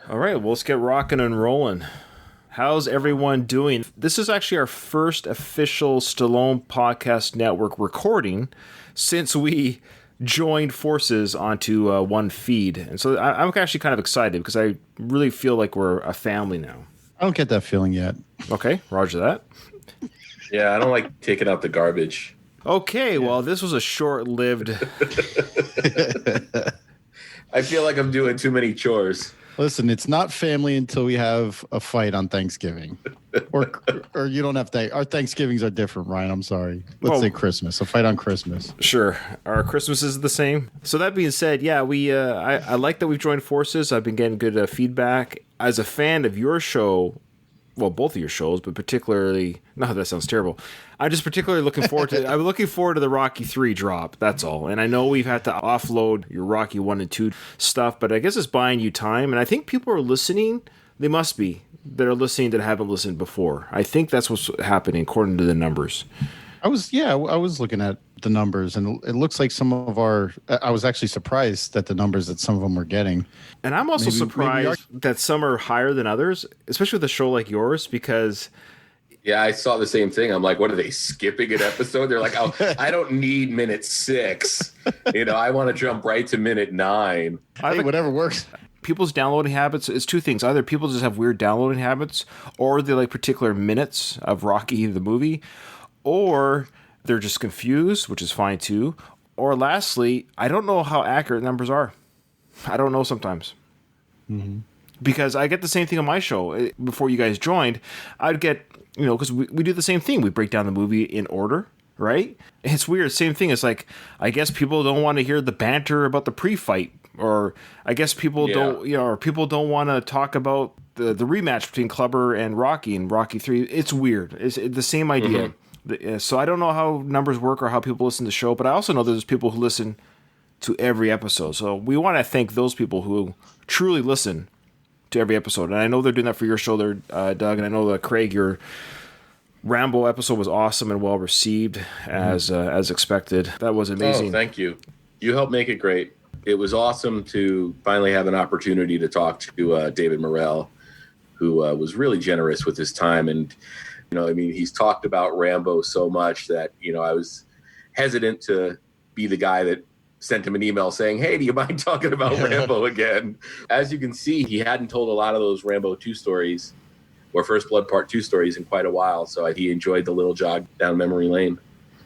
All right, well, let's get rocking and rolling. How's everyone doing? This is actually our first official Stallone Podcast Network recording since we joined forces onto one feed. And so I'm actually kind of excited because I really feel like we're a family now. I don't get that feeling yet. Okay, roger that. Yeah, I don't like taking out the garbage. Okay, well, this was a short-lived... I feel like I'm doing too many chores. Listen, it's not family until we have a fight on Thanksgiving. or you don't have to. Our Thanksgivings are different, Ryan. I'm sorry. Let's say Christmas. A fight on Christmas. Sure. Our Christmas is the same. So that being said, yeah, I like that we've joined forces. I've been getting good feedback. As a fan of your show, well, both of your shows, but particularly, no, that sounds terrible. I'm just particularly looking forward to. I'm looking forward to the Rocky 3 drop. That's all. And I know we've had to offload your Rocky 1 and 2 stuff, but I guess it's buying you time. And I think people are listening. They must be that are listening that haven't listened before. I think that's what's happening according to the numbers. I was looking at the numbers, and it looks like some of our. I was actually surprised at the numbers that some of them were getting. And I'm also surprised that some are higher than others, especially with a show like yours, because. Yeah, I saw the same thing. I'm like, what are they skipping an episode? They're like, oh, I don't need minute 6. I want to jump right to minute 9. Hey, whatever works. People's downloading habits is two things. Either people just have weird downloading habits, or they like particular minutes of Rocky the movie, or they're just confused, which is fine too. Or lastly, I don't know how accurate numbers are. I don't know sometimes. Mm-hmm. Because I get the same thing on my show. Before you guys joined, I'd get, because we do the same thing. We break down the movie in order, right? It's weird. Same thing. It's like, I guess people don't want to hear the banter about the pre-fight. Or I guess people don't, or people don't want to talk about the rematch between Clubber and Rocky 3. It's weird. It's the same idea. Mm-hmm. So I don't know how numbers work or how people listen to the show, but I also know there's people who listen to every episode. So we want to thank those people who truly listen to every episode. And I know they're doing that for your show there, Doug, and I know that Craig, your Rambo episode was awesome and well received as expected. That was amazing. Oh, thank you. You helped make it great. It was awesome to finally have an opportunity to talk to David Morrell, who was really generous with his time. And, he's talked about Rambo so much that, I was hesitant to be the guy that sent him an email saying, hey, do you mind talking about Rambo again? As you can see, he hadn't told a lot of those Rambo 2 stories or First Blood Part 2 stories in quite a while. So he enjoyed the little jog down memory lane.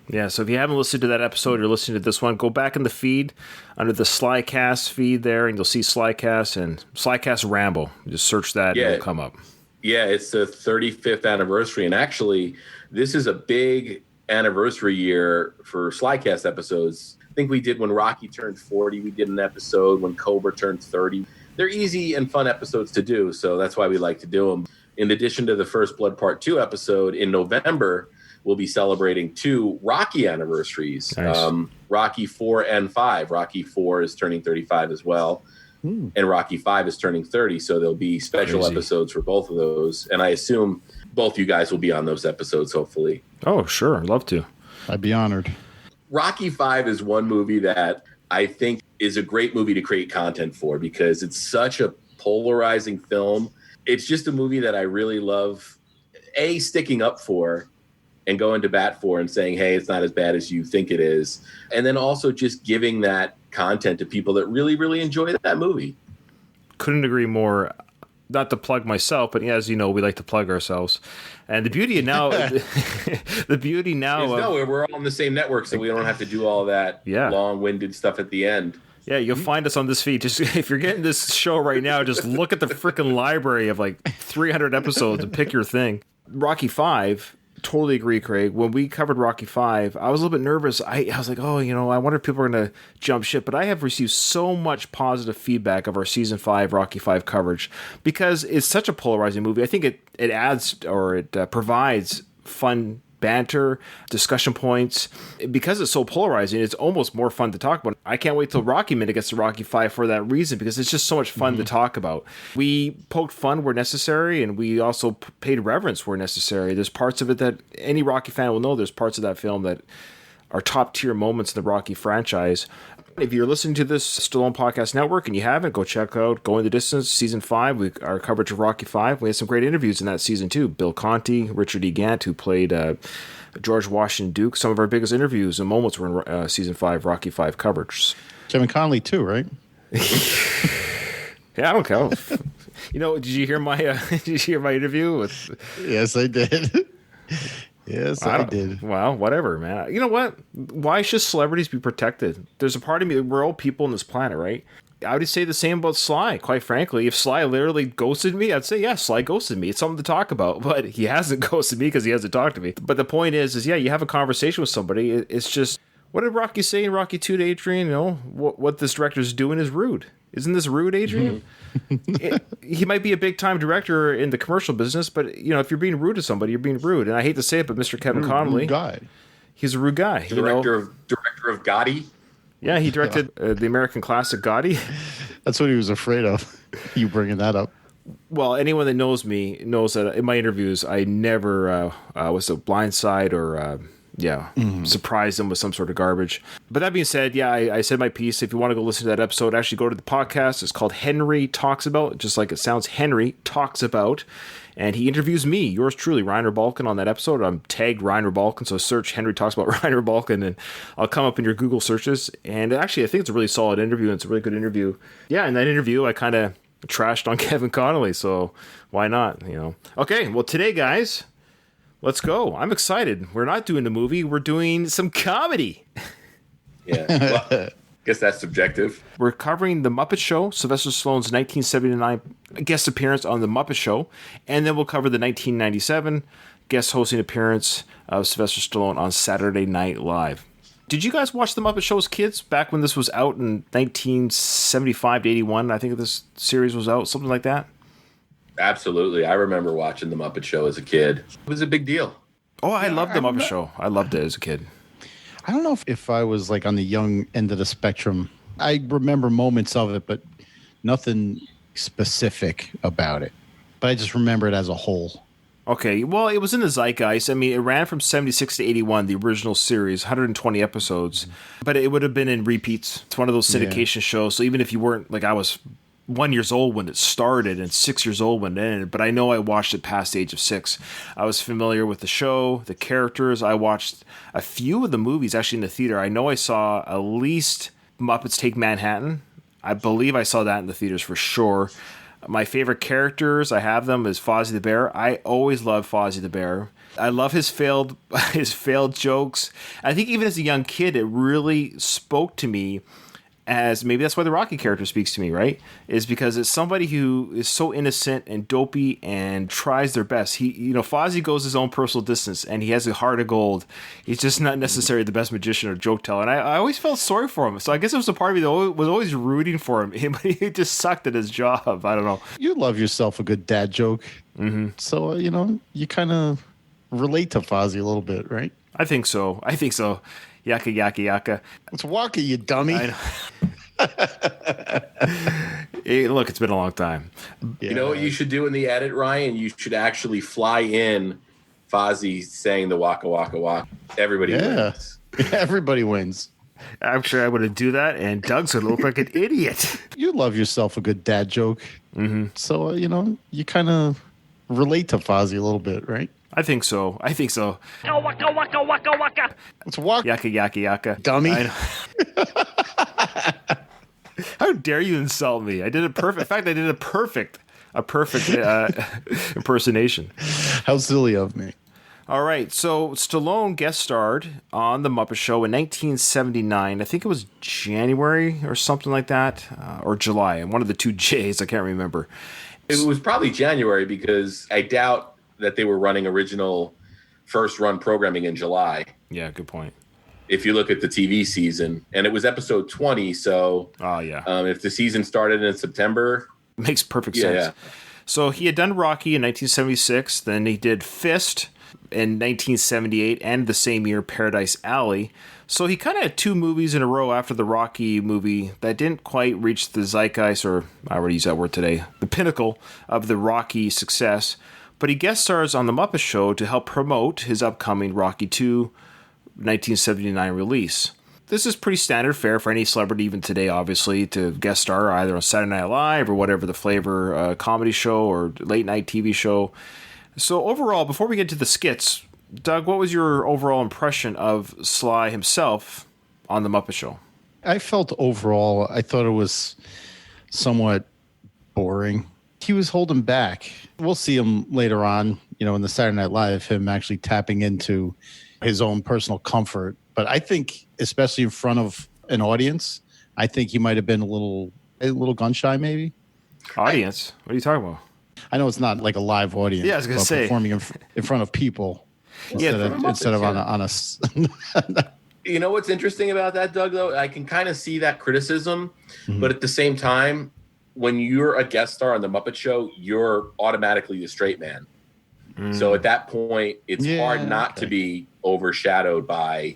Yeah, so if you haven't listened to that episode, you're listening to this one, go back in the feed under the Slycast feed there, and you'll see Slycast and Slycast Rambo. Just search that, and it'll come up. Yeah, it's the 35th anniversary. And actually, this is a big anniversary year for Slycast episodes. I think we did when Rocky turned 40. We did an episode when Cobra turned 30. They're easy and fun episodes to do, so that's why we like to do them. In addition to the First Blood Part 2 episode, in November, we'll be celebrating 2 Rocky anniversaries. Nice. Rocky 4 and 5. Rocky 4 is turning 35 as well, and Rocky 5 is turning 30, so there'll be special episodes for both of those. And I assume both you guys will be on those episodes, hopefully. Oh, sure. I'd love to. I'd be honored. Rocky 5 is one movie that I think is a great movie to create content for because it's such a polarizing film. It's just a movie that I really love, sticking up for and going to bat for and saying, hey, it's not as bad as you think it is. And then also just giving that content to people that really, really enjoy that movie. Couldn't agree more. Not to plug myself, but as you know, we like to plug ourselves. And the beauty now, we're all on the same network, so we don't have to do all that long-winded stuff at the end. Yeah, you'll find us on this feed. Just if you're getting this show right now, just look at the freaking library of like 300 episodes and pick your thing. Rocky 5. Totally agree, Craig. When we covered Rocky 5, I was a little bit nervous. I was like, I wonder if people are going to jump ship. But I have received so much positive feedback of our Season 5 Rocky 5 coverage because it's such a polarizing movie. I think it adds or it provides fun banter, discussion points. Because it's so polarizing, it's almost more fun to talk about. I can't wait till Rocky Minute gets to Rocky 5 for that reason, because it's just so much fun to talk about. We poked fun where necessary, and we also paid reverence where necessary. There's parts of it that any Rocky fan will know. There's parts of that film that are top tier moments in the Rocky franchise. If you're listening to this Stallone Podcast Network and you haven't, go check out Going the Distance, Season 5, our coverage of Rocky 5. We had some great interviews in that season, too. Bill Conti, Richard E. Gant, who played George Washington Duke. Some of our biggest interviews and moments were in Season 5, Rocky 5 coverage. Kevin Connolly, too, right? Yeah, I don't care. Did you hear my interview with? Yes, I did. Yes, I did. Well, whatever, man. You know what? Why should celebrities be protected? There's a part of me, we're all people on this planet, right? I would say the same about Sly, quite frankly. If Sly literally ghosted me, I'd say, yeah, Sly ghosted me. It's something to talk about, but he hasn't ghosted me because he hasn't talked to me. But the point is, yeah, you have a conversation with somebody. It's just, what did Rocky say in Rocky 2 to Adrian? What this director's doing is rude. Isn't this rude, Adrian? He might be a big-time director in the commercial business, but if you're being rude to somebody, you're being rude. And I hate to say it, but Mr. Kevin Connolly, rude guy. He's a rude guy. Director of Gotti. Yeah, he directed the American classic Gotti. That's what he was afraid of. You bringing that up? Well, anyone that knows me knows that in my interviews, I never was a blindside or. Surprise them with some sort of garbage. But that being said, yeah, I said my piece. If you want to go listen to that episode, actually go to the podcast. It's called Henry Talks About, just like it sounds, Henry Talks About. And he interviews me, yours truly, Ryan Rebalkin, on that episode. I'm tagged Ryan Rebalkin, so search Henry Talks About Ryan Rebalkin, and I'll come up in your Google searches. And actually, I think it's a really solid interview, and it's a really good interview. Yeah, in that interview, I kind of trashed on Kevin Connolly, so why not, Okay, well, today, guys... Let's go. I'm excited. We're not doing a movie. We're doing some comedy. Yeah. Well, I guess that's subjective. We're covering The Muppet Show, Sylvester Stallone's 1979 guest appearance on The Muppet Show. And then we'll cover the 1997 guest hosting appearance of Sylvester Stallone on Saturday Night Live. Did you guys watch The Muppet Show as kids back when this was out in 1975 to 81? I think this series was out, something like that. Absolutely. I remember watching The Muppet Show as a kid. It was a big deal. Oh, I loved The Muppet Show. I loved it as a kid. I don't know if I was like on the young end of the spectrum. I remember moments of it, but nothing specific about it. But I just remember it as a whole. Okay, well, it was in the zeitgeist. I mean, it ran from 76 to 81, the original series, 120 episodes. But it would have been in repeats. It's one of those syndication shows. So even if you weren't, like I was 1 year old when it started and 6 years old when it ended, but I know I watched it past the age of 6. I was familiar with the show, the characters. I watched a few of the movies actually in the theater. I know I saw at least Muppets Take Manhattan. I believe I saw that in the theaters for sure. My favorite characters, I have them, is Fozzie the Bear. I always loved Fozzie the Bear. I love his failed jokes. I think even as a young kid, it really spoke to me. As maybe that's why the Rocky character speaks to me, right? Is because it's somebody who is so innocent and dopey and tries their best. Fozzie goes his own personal distance and he has a heart of gold. He's just not necessarily the best magician or joke teller. And I always felt sorry for him. So I guess it was a part of me that was always rooting for him. He just sucked at his job. I don't know. You love yourself a good dad joke. Mm-hmm. So, you kind of relate to Fozzie a little bit, right? I think so. Yaka, yaka, yaka. It's Waka, you dummy. I know. Hey, look, it's been a long time. Yeah. You know what you should do in the edit, Ryan? You should actually fly in Fozzie saying the waka, waka, waka. Everybody wins. Everybody wins. I'm sure I would do that, and Doug's going to look like an idiot. You love yourself a good dad joke. Mm-hmm. So, you kind of relate to Fozzie a little bit, right? I think so. Waka, waka, waka, waka, waka. It's Waka. Yaka, yaka, yaka. Dummy. How dare you insult me? I did it perfect. In fact, I did a perfect impersonation. How silly of me. All right, so Stallone guest starred on The Muppet Show in 1979. I think it was January or something like that, or July. And one of the two J's, I can't remember. It was probably January because I doubt that they were running original first run programming in July. Yeah, good point. If you look at the TV season, and it was episode 20, so if the season started in September, it makes perfect sense. Yeah. So he had done Rocky in 1976, then he did Fist in 1978, and the same year Paradise Alley. So he kind of had two movies in a row after the Rocky movie that didn't quite reach the zeitgeist, or I already used that word today, the pinnacle of the Rocky success. But he guest stars on The Muppet Show to help promote his upcoming Rocky II 1979 release. this is pretty standard fare for any celebrity even today, obviously, to guest star either on Saturday Night Live or whatever the flavor comedy show or late night TV show. So overall, before we get to the skits, Doug, what was your overall impression of Sly himself on The Muppet Show? I felt overall, I thought it was somewhat boring. He was holding back. We'll see him later on, in the Saturday Night Live, him actually tapping into his own personal comfort. But I think, especially in front of an audience, I think he might have been a little gun shy, maybe. Audience? What are you talking about? I know it's not like a live audience. Yeah, I was going to say. Performing in front of people instead of on a You know what's interesting about that, Doug, though? I can kind of see that criticism, but at the same time, when you're a guest star on The Muppet Show, you're automatically a straight man. So at that point, it's hard not to be overshadowed by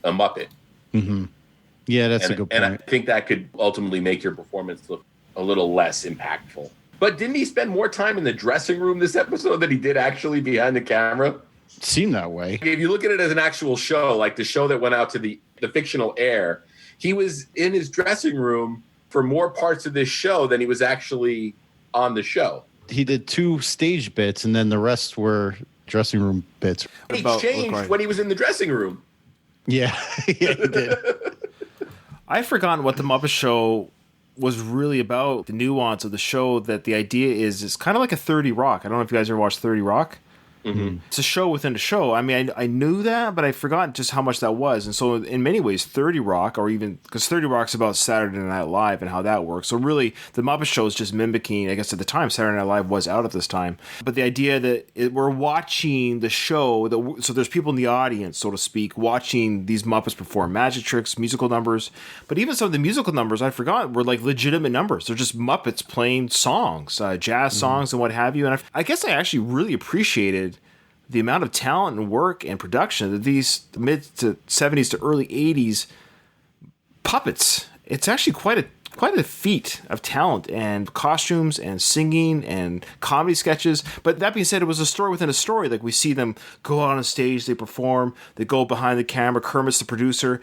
a Muppet. Mm-hmm. Yeah, that's a good point. And I think that could ultimately make your performance look a little less impactful. But didn't he spend more time in the dressing room this episode than he did actually behind the camera? Seemed that way. If you look at it as an actual show, like the show that went out to the fictional air, he was in his dressing room for more parts of this show than he was actually on the show. He did 2 stage bits, and then the rest were dressing room bits. He changed when he was in the dressing room. Yeah, yeah, he did. I've forgotten what the Muppet Show was really about, the nuance of the show, that the idea is it's kind of like a 30 Rock. I don't know if you guys ever watched 30 Rock. Mm-hmm. It's a show within a show. I mean, I knew that, but I forgot just how much that was. And so in many ways, 30 Rock, or even, because 30 Rock's about Saturday Night Live and how that works. So really, the Muppet Show is just mimicking, I guess at the time, Saturday Night Live was out at this time. But the idea that we're watching the show, so there's people in the audience, so to speak, watching these Muppets perform magic tricks, musical numbers. But even some of the musical numbers, I forgot, were like legitimate numbers. They're just Muppets playing songs, jazz songs and what have you. And I guess I actually really appreciated the amount of talent and work and production that these mid to 70s to early 80s puppets, it's actually quite a feat of talent and costumes and singing and comedy sketches. But that being said, it was a story within a story. Like, we see them go out on stage, they perform, they go behind the camera, Kermit's the producer,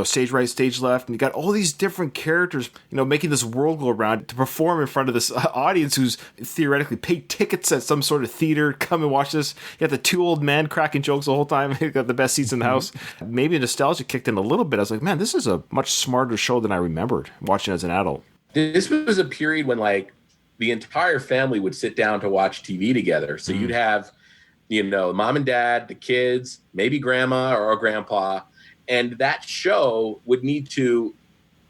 stage right, stage left, and you got all these different characters, making this world go around to perform in front of this audience who's theoretically paid tickets at some sort of theater. Come and watch this. You got the 2 old men cracking jokes the whole time. You got the best seats in the house. Maybe nostalgia kicked in a little bit. I was like, man, this is a much smarter show than I remembered watching as an adult. This was a period when, like, the entire family would sit down to watch TV together. So you'd have, mom and dad, the kids, maybe grandma or grandpa, and that show would need to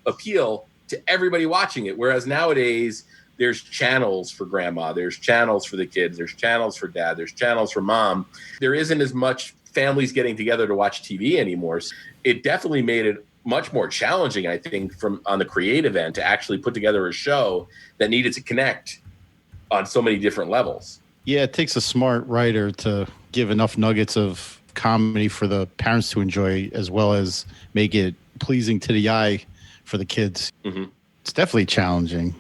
appeal to everybody watching it. Whereas nowadays, there's channels for grandma, there's channels for the kids, there's channels for dad, there's channels for mom. There isn't as much families getting together to watch TV anymore. So it definitely made it much more challenging, I think, on the creative end, to actually put together a show that needed to connect on so many different levels. Yeah, it takes a smart writer to give enough nuggets of comedy for the parents to enjoy, as well as make it pleasing to the eye for the kids. Mm-hmm. It's definitely challenging.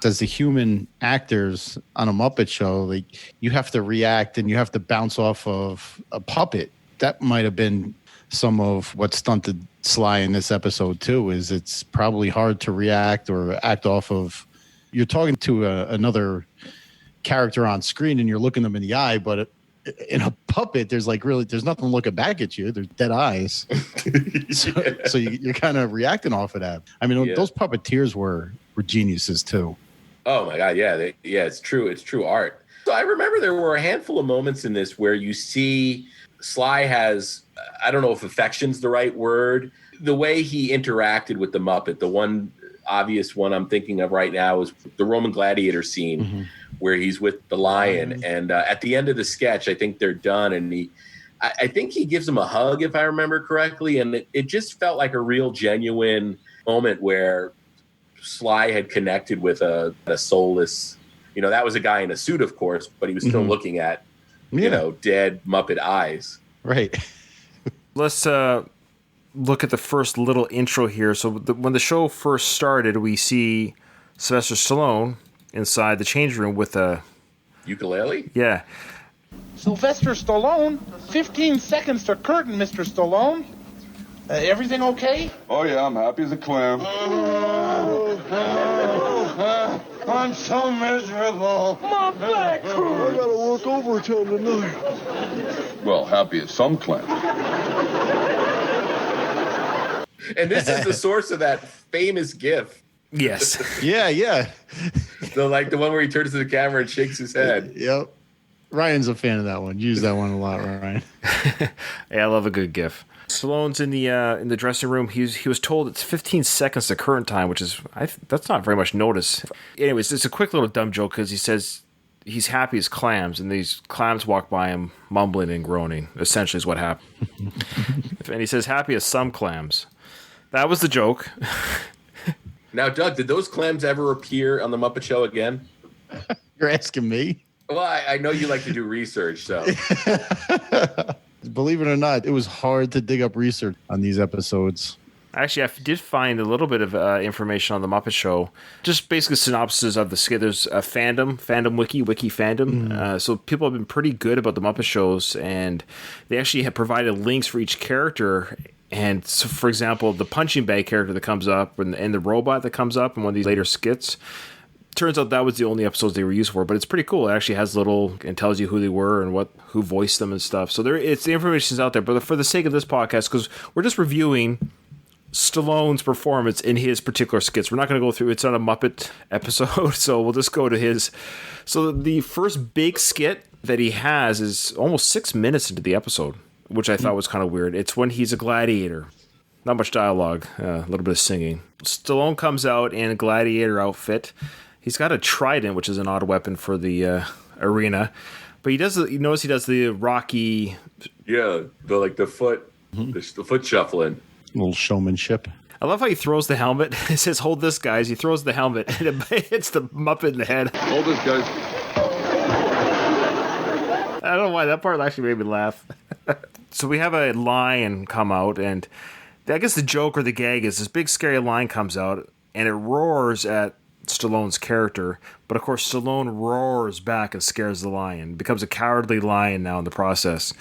As the human actors on a Muppet Show, like, you have to react and you have to bounce off of a puppet. That might have been some of what stunted Sly in this episode too. Is it's probably hard to react or act off of. You're talking to another character on screen and you're looking them in the eye, but in a puppet, there's nothing looking back at you. There's dead eyes. So you're kind of reacting off of that. I mean, those puppeteers were geniuses too. Oh my God, yeah, it's true. It's true art. So I remember there were a handful of moments in this where you see Sly has, I don't know if affection's the right word, the way he interacted with the Muppet. The one obvious one I'm thinking of right now is the Roman gladiator scene where he's with the lion. And at the end of the sketch, I think they're done. And I think he gives him a hug, if I remember correctly. And it just felt like a real genuine moment where Sly had connected with a soulless, that was a guy in a suit, of course, but he was still looking at, dead Muppet eyes. Right. Let's look at the first little intro here. So when the show first started, we see Sylvester Stallone inside the change room with a ukulele. Yeah. Sylvester Stallone, 15 seconds to curtain, Mr. Stallone. Everything okay? Oh, yeah, I'm happy as a clam. I'm so miserable. My back hurts. I gotta work overtime tonight. Well, happy as some clam. And this is the source of that famous GIF. Yes. Yeah. The one where he turns to the camera and shakes his head. Yep. Ryan's a fan of that one. Use that one a lot, Ryan. Yeah, I love a good GIF. Stallone's in the dressing room. He was told it's 15 seconds to current time, which is that's not very much notice. Anyways, it's a quick little dumb joke because he says he's happy as clams, and these clams walk by him mumbling and groaning. Essentially, is what happened. And he says happy as some clams. That was the joke. Now, Doug, did those clams ever appear on the Muppet Show again? You're asking me? Well, I know you like to do research, so. Believe it or not, it was hard to dig up research on these episodes. Actually, I did find a little bit of information on the Muppet Show. Just basically synopsis of the skit. There's a fandom wiki fandom. So people have been pretty good about the Muppet Shows, and they actually have provided links for each character. And so, for example, the punching bag character that comes up and the robot that comes up in one of these later skits, turns out that was the only episodes they were used for, but it's pretty cool. It actually has and tells you who they were and who voiced them and stuff. So the information's out there. But for the sake of this podcast, because we're just reviewing Stallone's performance in his particular skits, we're not going to go through. It's not a Muppet episode, so we'll just go to his. So the first big skit that he has is almost 6 minutes into the episode, which I thought was kind of weird. It's when he's a gladiator. Not much dialogue, a little bit of singing. Stallone comes out in a gladiator outfit. He's got a trident, which is an odd weapon for the arena. But he does the Rocky... Yeah, the foot, the foot shuffling. A little showmanship. I love how he throws the helmet. It says, hold this, guys. He throws the helmet, and it hits the Muppet in the head. Hold this, guys. I don't know why. That part actually made me laugh. So we have a lion come out, and I guess the joke or the gag is this big scary lion comes out, and it roars at Stallone's character, but of course Stallone roars back and scares the lion. Becomes a cowardly lion now in the process.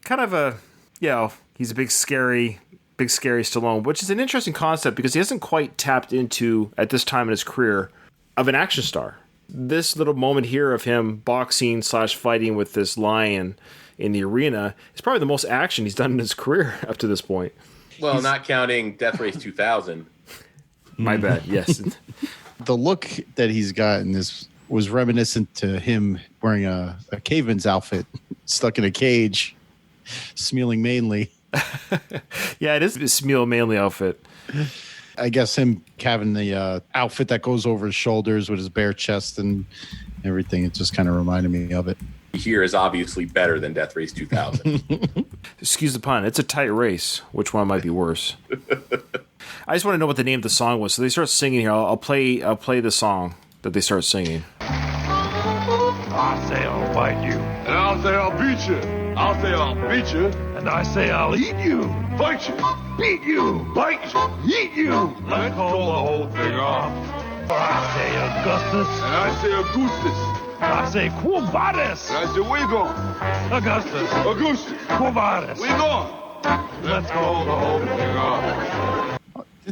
Kind of he's a big scary Stallone, which is an interesting concept because he hasn't quite tapped into, at this time in his career, of an action star. This little moment here of him boxing / fighting with this lion in the arena is probably the most action he's done in his career up to this point. Well, not counting Death Race 2000. My bad, yes. The look that he's got in this was reminiscent to him wearing a caveman's outfit, stuck in a cage, smealing mainly. Yeah, it is a Smeel Manley outfit. I guess him having the outfit that goes over his shoulders with his bare chest and everything, it just kind of reminded me of it. Here is obviously better than Death Race 2000. Excuse the pun. It's a tight race. Which one might be worse? I just want to know what the name of the song was. So they start singing here. I'll play the song that they start singing. I say I'll fight you. And I'll say I'll beat you. I'll say I'll beat you. And I say I'll eat you. Fight you. Beat you. Bite you. Eat you. Let's call the whole thing off. I say Augustus. And I say Augustus. I say Quo Vadis. And I say where you going? Augustus. Augustus. Quo Vadis. Where you going? Let's call the whole thing off.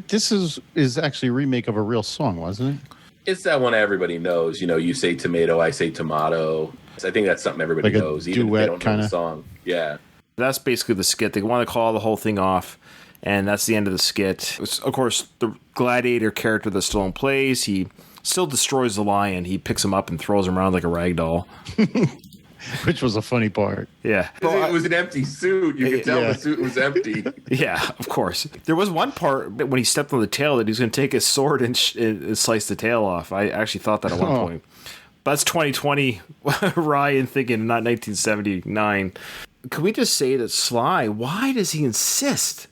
This is actually a remake of a real song, wasn't it? It's that one everybody knows. You know, you say tomato, I say tomato. I think that's something everybody Like a knows, even if duet they don't know kinda? the song. Yeah. That's basically the skit. They want to call the whole thing off, and that's the end of the skit. It's, of course, the gladiator character that Stallone plays, he still destroys the lion. He picks him up and throws him around like a rag doll. Which was a funny part. Yeah. It was an empty suit. You could tell Yeah. the suit was empty. Yeah, of course. There was one part when he stepped on the tail that he was going to take his sword and slice the tail off. I actually thought that at one point. But that's 2020 Ryan thinking, not 1979. Can we just say that Sly, why does he insist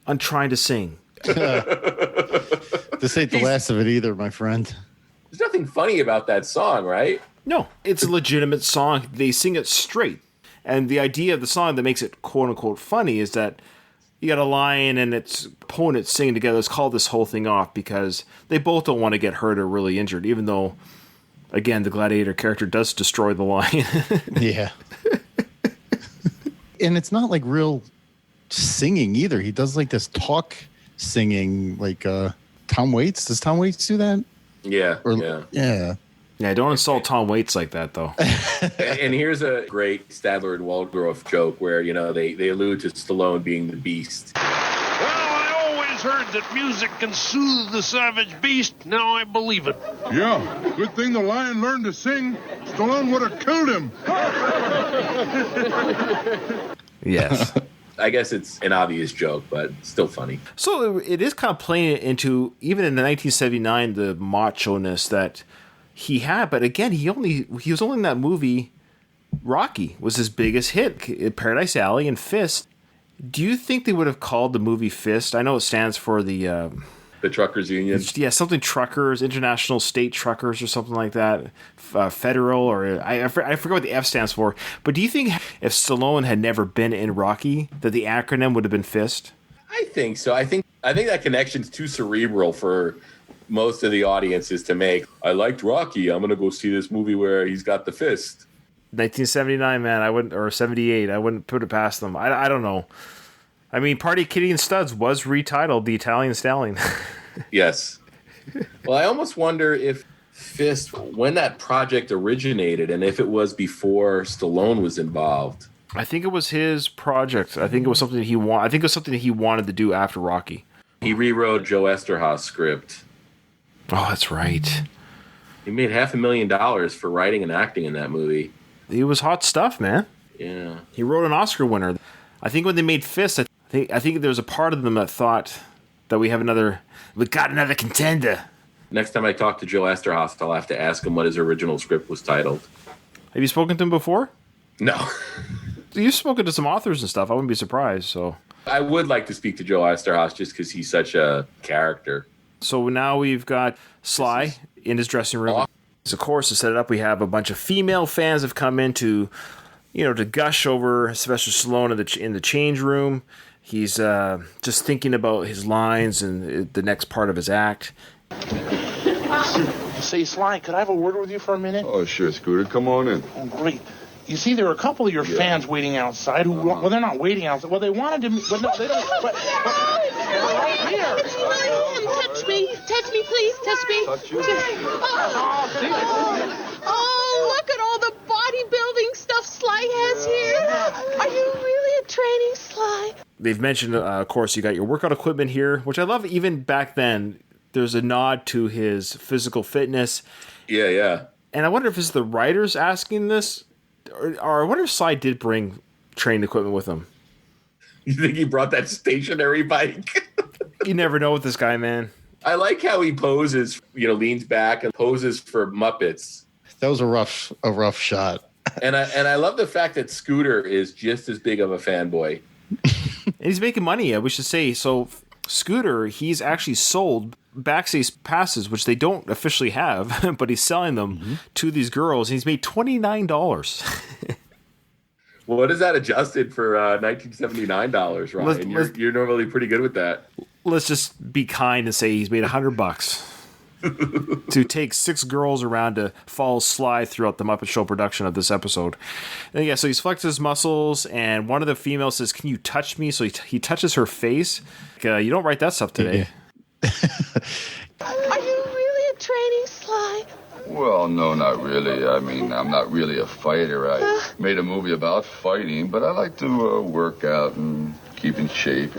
on trying to sing? This ain't the last of it either, my friend. There's nothing funny about that song, right? No, it's a legitimate song. They sing it straight. And the idea of the song that makes it quote-unquote funny is that you got a lion and its opponent singing together. Let's call this whole thing off because they both don't want to get hurt or really injured, even though Again, the gladiator character does destroy the lion. Yeah. And it's not like real singing either. He does like this talk singing, like Tom Waits. Does Tom Waits do that? Yeah. Yeah. Yeah, don't insult Tom Waits like that, though. And here's a great Stadler and Waldorf joke where, they allude to Stallone being the beast. Well, I always heard that music can soothe the savage beast. Now I believe it. Yeah, good thing the lion learned to sing. Stallone would have killed him. Yes. I guess it's an obvious joke, but still funny. So it is kind of playing it into, even in the 1979, the macho-ness that he had. But again, he was only in that movie. Rocky was his biggest hit. Paradise Alley and Fist. Do you think they would have called the movie Fist? I know it stands for the Truckers Union. Yeah, something truckers, International State Truckers or something like that. Federal, or I forget what the F stands for. But do you think if Stallone had never been in Rocky, that the acronym would have been Fist? I think so. I think that connection's too cerebral for most of the audiences to make. I liked Rocky. I'm gonna go see this movie where he's got the fist. 1979, man. I wouldn't, or 78. I wouldn't put it past them. I don't know. I mean, Party Kitty and Studs was retitled The Italian Stallion. Yes. Well, I almost wonder if Fist, when that project originated, and if it was before Stallone was involved. I think it was his project. I think it was something he wanted to do after Rocky. He rewrote Joe Esterhaas' script. Oh, that's right. He made $500,000 for writing and acting in that movie. He was hot stuff, man. Yeah. He wrote an Oscar winner. I think when they made Fist, I think there was a part of them that thought that we got another contender. Next time I talk to Joe Esterhaas, I'll have to ask him what his original script was titled. Have you spoken to him before? No. You've spoken to some authors and stuff. I wouldn't be surprised. So I would like to speak to Joe Esterhaas just because he's such a character. So now we've got Sly in his dressing room. Of course, to set it up, we have a bunch of female fans have come in to gush over Sylvester Stallone in the change room. He's just thinking about his lines and the next part of his act. Say, Sly, could I have a word with you for a minute? Oh, sure, Scooter. Come on in. Oh, great. You see, there are a couple of your fans waiting outside who, well, they're not waiting outside. Well, they wanted to, but no, they don't. But right here. Touch me, please, touch me. Touch you? Oh, look at all the bodybuilding stuff Sly has here. Are you really a training Sly? They've mentioned, of course, you got your workout equipment here, which I love. Even back then, there's a nod to his physical fitness. Yeah. And I wonder if it's the writers asking this, or I wonder if Sly did bring training equipment with him. You think he brought that stationary bike? You never know with this guy, man. I like how he poses, leans back and poses for Muppets. That was a rough shot. And I love the fact that Scooter is just as big of a fanboy. And he's making money, we should say. So Scooter, he's actually sold backstage passes, which they don't officially have, but he's selling them to these girls, and he's made $29. Well, what is that adjusted for $1979, Ryan? You're normally pretty good with that. Let's just be kind and say he's made $100 to take 6 girls around to follow Sly throughout the Muppet Show production of this episode. And yeah, so he's flexed his muscles, and one of the females says, "Can you touch me?" So he touches her face. You don't write that stuff today. Are you really a training Sly? Well, no, not really. I mean, I'm not really a fighter. I made a movie about fighting, but I like to work out and keep in shape.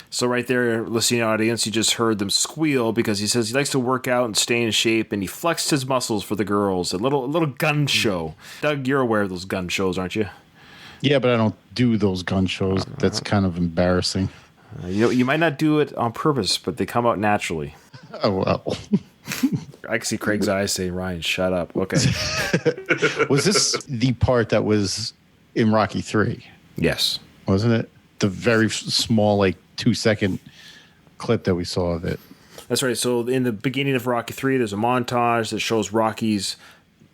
So right there, listening audience, you just heard them squeal because he says he likes to work out and stay in shape, and he flexed his muscles for the girls. A little gun show. Doug, you're aware of those gun shows, aren't you? Yeah, but I don't do those gun shows. That's kind of embarrassing. You might not do it on purpose, but they come out naturally. Oh, well. I can see Craig's eyes saying, "Ryan, shut up." Okay. Was this the part that was in Rocky 3? Yes. Wasn't it? The very small, 2-second clip that we saw of it. That's right. So in the beginning of Rocky 3, there's a montage that shows Rocky's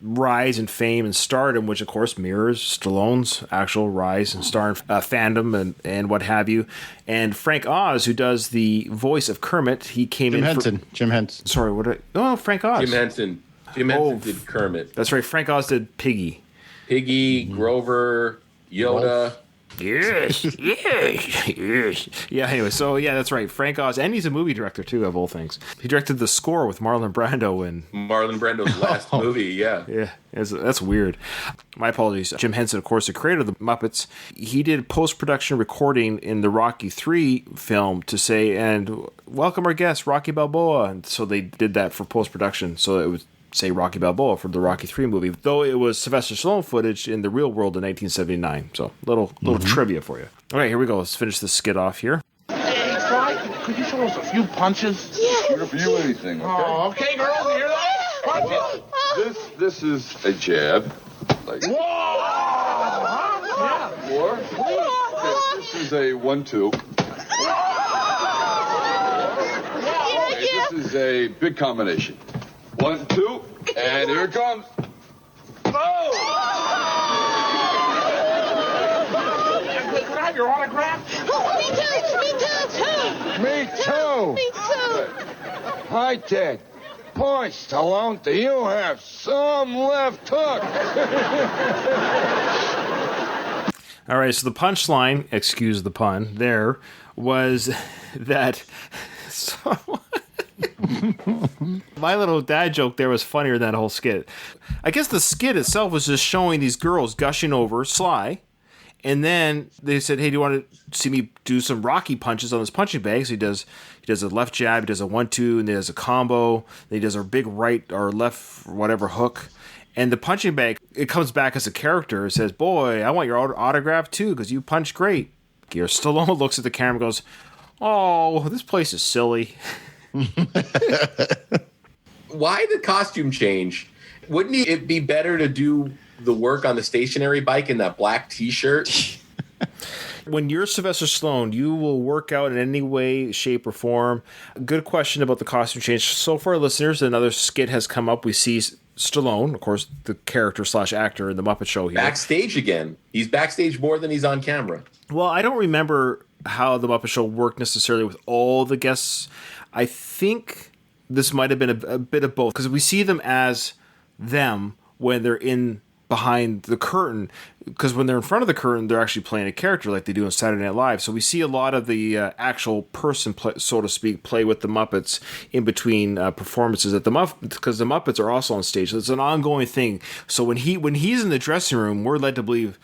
rise and fame and stardom, which of course mirrors Stallone's actual rise and star fandom and what have you. And Frank Oz, who does the voice of Kermit, he came Jim in. Henson. Jim Henson. Sorry, Frank Oz. Jim Henson. Jim Henson did Kermit. That's right. Frank Oz did Piggy. Piggy, Grover, Yoda. Yes. Yeah, anyway, so yeah, that's right. Frank Oz, and he's a movie director too, of all things. He directed the score with Marlon Brando and Marlon Brando's last movie, yeah. Yeah, that's weird. My apologies. Jim Henson, of course, the creator of the Muppets, he did post-production recording in the Rocky 3 film to say, and welcome our guest, Rocky Balboa. And so they did that for post-production, so it would say Rocky Balboa for the Rocky 3 movie, though it was Sylvester Stallone footage in the real world in 1979. So little trivia for you. All right, here we go. Let's finish this skit off here. Hey, Sly, could you show us a few punches? Sure for you anything, okay? Oh, okay, girls, you hear that? Punches. This is a jab. Like, Whoa! Huh? Yeah. more. This is a 1-2. Okay, this is a big combination. 1, 2, and here it comes. Could I have your autograph? Me too. Hi, Ted. Boy, Stallone, do you have some left hook? All right, so the punchline, excuse the pun, there was that... So, my little dad joke there was funnier than that whole skit. I guess the skit itself was just showing these girls gushing over Sly, and then they said, "Hey, do you want to see me do some Rocky punches on this punching bag?" So he does a left jab, he does a 1-2, and he does a combo. Then he does a big right or left or whatever hook. And the punching bag, it comes back as a character. It says, "Boy, I want your autograph too because you punch great." Gear Stallone looks at the camera and goes, "Oh, this place is silly." Why the costume change? Wouldn't it be better to do the work on the stationary bike in that black T-shirt? When you're Sylvester Stallone, you will work out in any way, shape, or form. Good question about the costume change. So for our listeners, another skit has come up. We see Stallone, of course, the character / actor in the Muppet Show here. Backstage again. He's backstage more than he's on camera. Well, I don't remember how the Muppet Show worked necessarily with all the guests. I think this might have been a bit of both, because we see them as them when they're in behind the curtain, because when they're in front of the curtain, they're actually playing a character like they do on Saturday Night Live. So we see a lot of the actual person, so to speak, play with the Muppets in between performances at the because the Muppets are also on stage. So it's an ongoing thing. So when he's in the dressing room, we're led to believe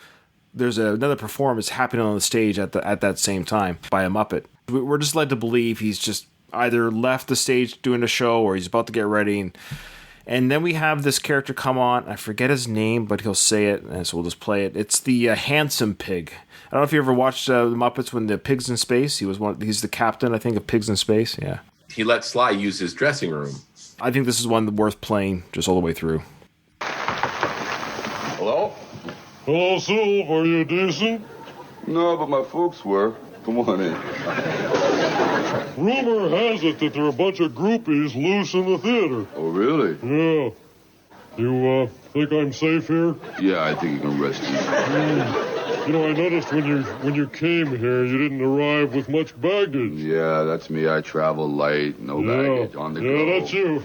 there's another performance happening on the stage at that same time by a Muppet. We're just led to believe he's just either left the stage doing a show or he's about to get ready. And then we have this character come on. I forget his name, but he'll say it, and so we'll just play it. It's the handsome pig. I don't know if you ever watched the Muppets when the Pig's in Space. He's the captain, I think, of Pigs in Space. Yeah. He let Sly use his dressing room. I think this is one worth playing just all the way through. Hello? Hello, Sylv. Are you decent? No, but my folks were. Come on in. Rumor has it that there are a bunch of groupies loose in the theater. Oh, really? Yeah. You think I'm safe here? Yeah, I think you can rest easy. You know, I noticed when you came here, you didn't arrive with much baggage. Yeah, that's me. I travel light, no baggage, on the go. Yeah, that's you.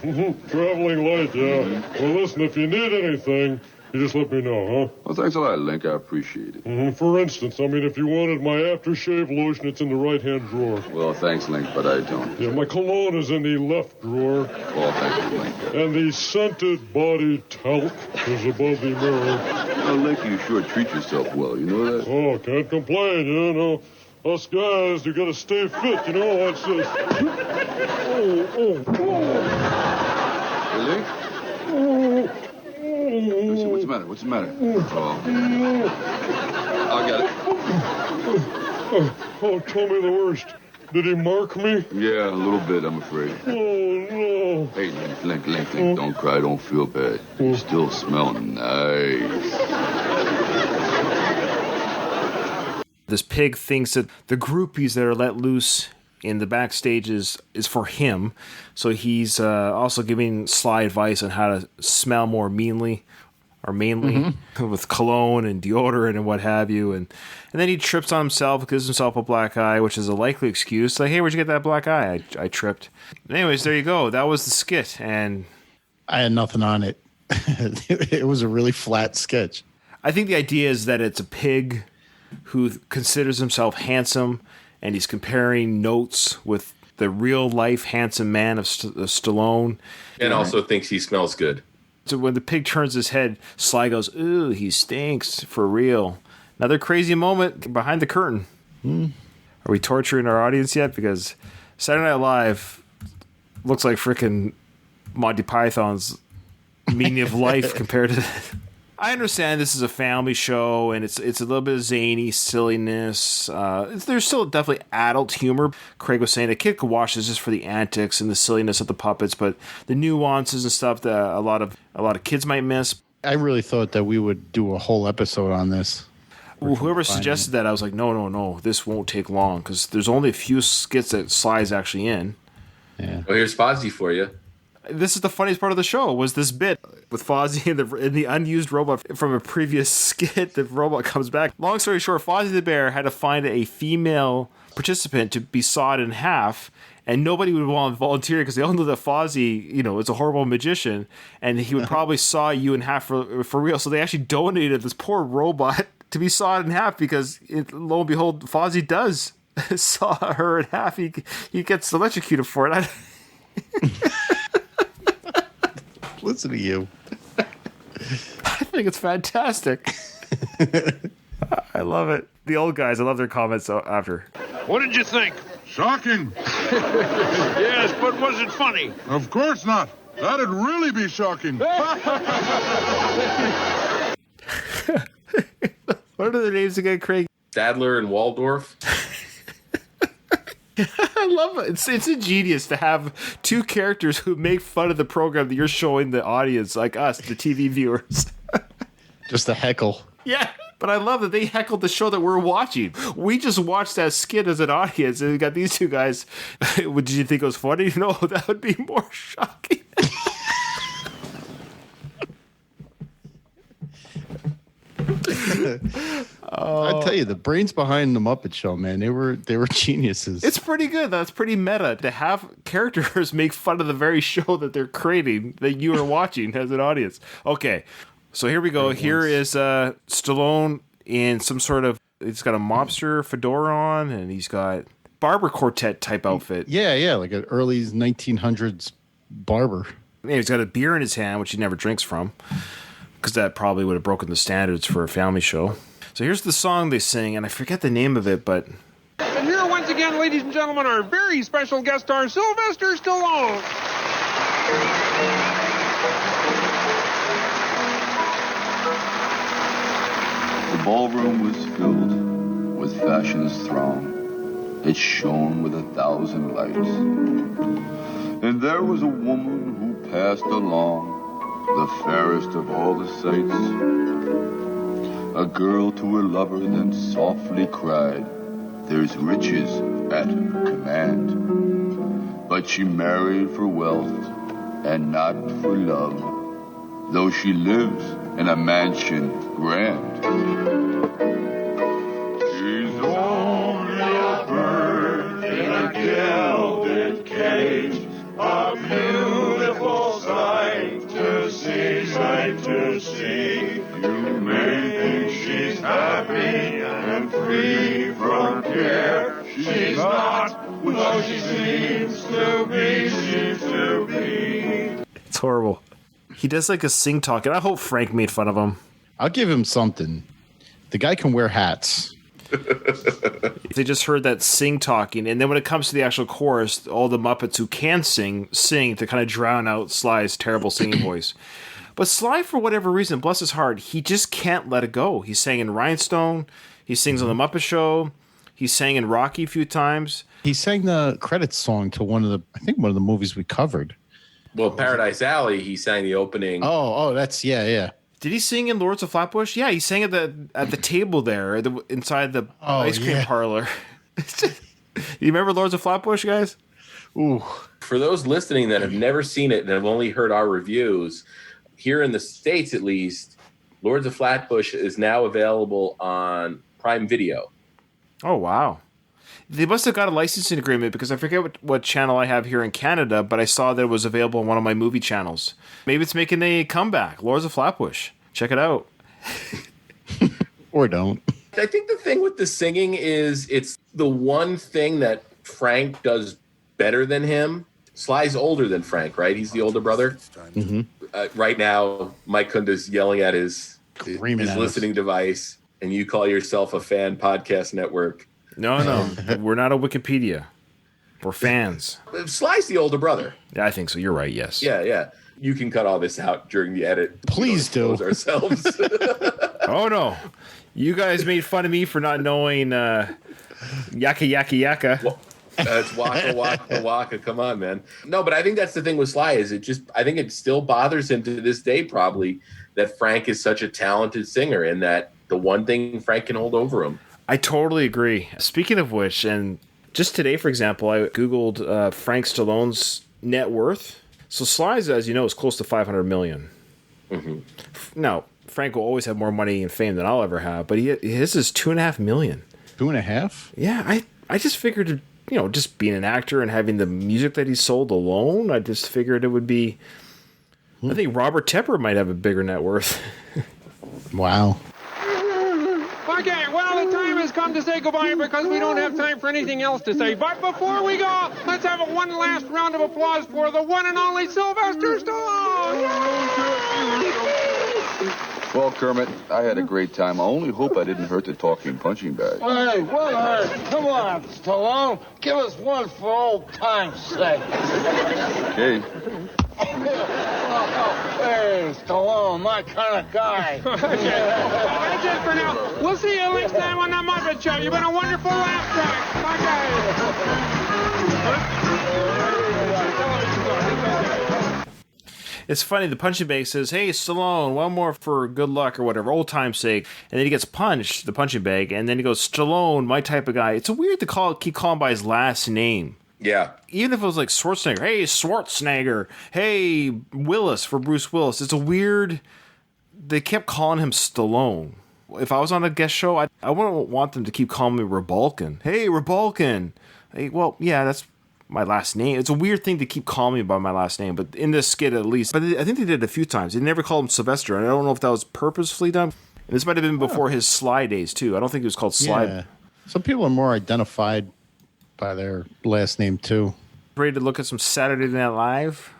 Traveling light, yeah. Well, listen, if you need anything, you just let me know, huh? Well, thanks a lot, Link. I appreciate it. For instance, I mean, if you wanted my aftershave lotion, it's in the right-hand drawer. Well, thanks, Link, but I don't. Yeah, my cologne is in the left drawer. Well, thank you, Link. And the scented body talc is above the mirror. Well, Link, you sure treat yourself well, you know that? Oh, can't complain, you know. Us guys, you gotta stay fit, you know. It's just... Hey, Link? Listen, what's the matter? Oh. I got it. Oh, tell me the worst. Did he mark me? Yeah, a little bit, I'm afraid. Oh, no. Hey, Link, don't cry, don't feel bad. You still smell nice. This pig thinks that the groupies that are let loose in the backstage is for him. So he's also giving Sly advice on how to smell more meanly or mainly with cologne and deodorant and what have you. And then he trips on himself, gives himself a black eye, which is a likely excuse. Like, hey, where'd you get that black eye? I tripped. Anyways, there you go. That was the skit. And I had nothing on it. It was a really flat sketch. I think the idea is that it's a pig who considers himself handsome, and he's comparing notes with the real life handsome man of Stallone. And also thinks he smells good. So when the pig turns his head, Sly goes, ooh, he stinks for real. Another crazy moment behind the curtain. Are we torturing our audience yet? Because Saturday Night Live looks like frickin' Monty Python's meaning of life compared to... I understand this is a family show, and it's a little bit of zany silliness. There's still definitely adult humor. Craig was saying a kid could watch this just for the antics and the silliness of the puppets, but the nuances and stuff that a lot of kids might miss. I really thought that we would do a whole episode on this. Whoever suggested that, I was like, no, this won't take long, because there's only a few skits that Sly's actually in. Yeah. Well, here's Fozzie for you. This is the funniest part of the show, was this bit with Fozzie and the unused robot from a previous skit. The robot comes back. Long story short, Fozzie the Bear had to find a female participant to be sawed in half, and nobody would want to volunteer because they all know that Fozzie, is a horrible magician, and he would probably saw you in half for real. So they actually donated this poor robot to be sawed in half because, lo and behold, Fozzie does saw her in half. He gets electrocuted for it. Listen to you. I think it's fantastic. I love it. The old guys, I love their comments after. What did you think? Shocking. Yes, but was it funny? Of course not. That'd really be shocking. What are their names again, Craig? Stadler and Waldorf. I love it. It's ingenious to have two characters who make fun of the program that you're showing the audience, like us, the TV viewers. Just a heckle. Yeah, but I love that they heckled the show that we're watching. We just watched that skit as an audience, and we got these two guys. Did you think it was funny? No, that would be more shocking. I tell you, the brains behind the Muppet Show, man, they were geniuses. It's pretty good. That's pretty meta to have characters make fun of the very show that they're creating that you are watching as an audience. Okay, so here we go. Here is Stallone in some sort of. He's got a mobster fedora on, and he's got barber quartet type outfit. Yeah, like an early 1900s barber. Yeah, he's got a beer in his hand, which he never drinks from, because that probably would have broken the standards for a family show. So here's the song they sing, and I forget the name of it, but... And here once again, ladies and gentlemen, our very special guest star, Sylvester Stallone. The ballroom was filled with fashion's throng. It shone with 1,000 lights. And there was a woman who passed along, the fairest of all the sights. A girl to her lover then softly cried, "There's riches at her command." But she married for wealth and not for love, though she lives in a mansion grand. She's only a bird in a gilded cage, a beautiful sight to see, sight to see. You may think she's happy and free from care. She's not, though she seems to be. It's horrible. He does like a sing talk, and I hope Frank made fun of him. I'll give him something. The guy can wear hats. They just heard that sing talking, and then when it comes to the actual chorus, all the Muppets who can sing to kind of drown out Sly's terrible singing voice. But Sly, for whatever reason, bless his heart, he just can't let it go. He sang in Rhinestone. He sings on the Muppet Show. He sang in Rocky a few times. He sang the credits song to one of the movies we covered. Well, Paradise Alley, he sang the opening. Oh, that's yeah. Did he sing in Lords of Flatbush? Yeah, he sang at the table there, inside the ice cream parlor. You remember Lords of Flatbush, guys? Ooh. For those listening that have never seen it and have only heard our reviews, here in the States at least, Lords of Flatbush is now available on Prime Video. Oh, wow. They must have got a licensing agreement because I forget what channel I have here in Canada, but I saw that it was available on one of my movie channels. Maybe it's making a comeback. Lords of Flatbush. Check it out. Or don't. I think the thing with the singing is it's the one thing that Frank does better than him. Sly's older than Frank, right? He's the older brother. Mm-hmm. Right now, Mike Kunda's yelling at his listening device, and you call yourself a fan podcast network. No. We're not a Wikipedia. We're fans. Sly's the older brother. Yeah, I think so. You're right, yes. Yeah. You can cut all this out during the edit. Please do. Ourselves. Oh, no. You guys made fun of me for not knowing Yaka Yaka Yaka. Well, it's Waka Waka Waka. Come on, man. No, but I think that's the thing with Sly is I think it still bothers him to this day probably that Frank is such a talented singer and that the one thing Frank can hold over him. I totally agree. Speaking of which, and just today, for example, I Googled Frank Stallone's net worth. So Sly's, as you know, is close to $500 million. Mm-hmm. Now, Frank will always have more money and fame than I'll ever have, but his is $2.5 million. 2.5? Yeah, I just figured, just being an actor and having the music that he sold alone, I just figured it would be. I think Robert Tepper might have a bigger net worth. Wow. Okay, well, the time has come to say goodbye because we don't have time for anything else to say. But before we go, let's have one last round of applause for the one and only Sylvester Stallone! Well, Kermit, I had a great time. I only hope I didn't hurt the talking punching bag. Hey, what hurt? Come on, Stallone. Give us one for old time's sake. Okay. Hey, Stallone, my kind of guy. Okay. That's it for now. We'll see you next time on the Muppet Show. You've been a wonderful laugh track. Okay. It's funny, the punching bag says, hey, Stallone, one more for good luck or whatever, old time's sake. And then he gets punched, the punching bag, and then he goes, Stallone, my type of guy. It's weird to keep calling by his last name. Yeah. Even if it was like Schwarzenegger. Hey, Schwarzenegger. Hey, Willis for Bruce Willis. It's a weird. They kept calling him Stallone. If I was on a guest show, I wouldn't want them to keep calling me Rebalkin. Hey, Rebalkin. Hey, well, yeah, that's my last name. It's a weird thing to keep calling me by my last name, but in this skit at least. But I think they did it a few times. They never called him Sylvester, and I don't know if that was purposefully done. And this might have been before his Sly days, too. I don't think it was called Sly. Yeah. Some people are more identified by their last name, too. Ready to look at some Saturday Night Live?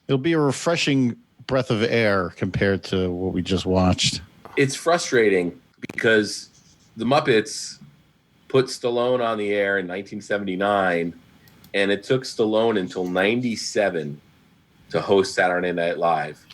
It'll be a refreshing breath of air compared to what we just watched. It's frustrating because the Muppets put Stallone on the air in 1979, and it took Stallone until 97 to host Saturday Night Live.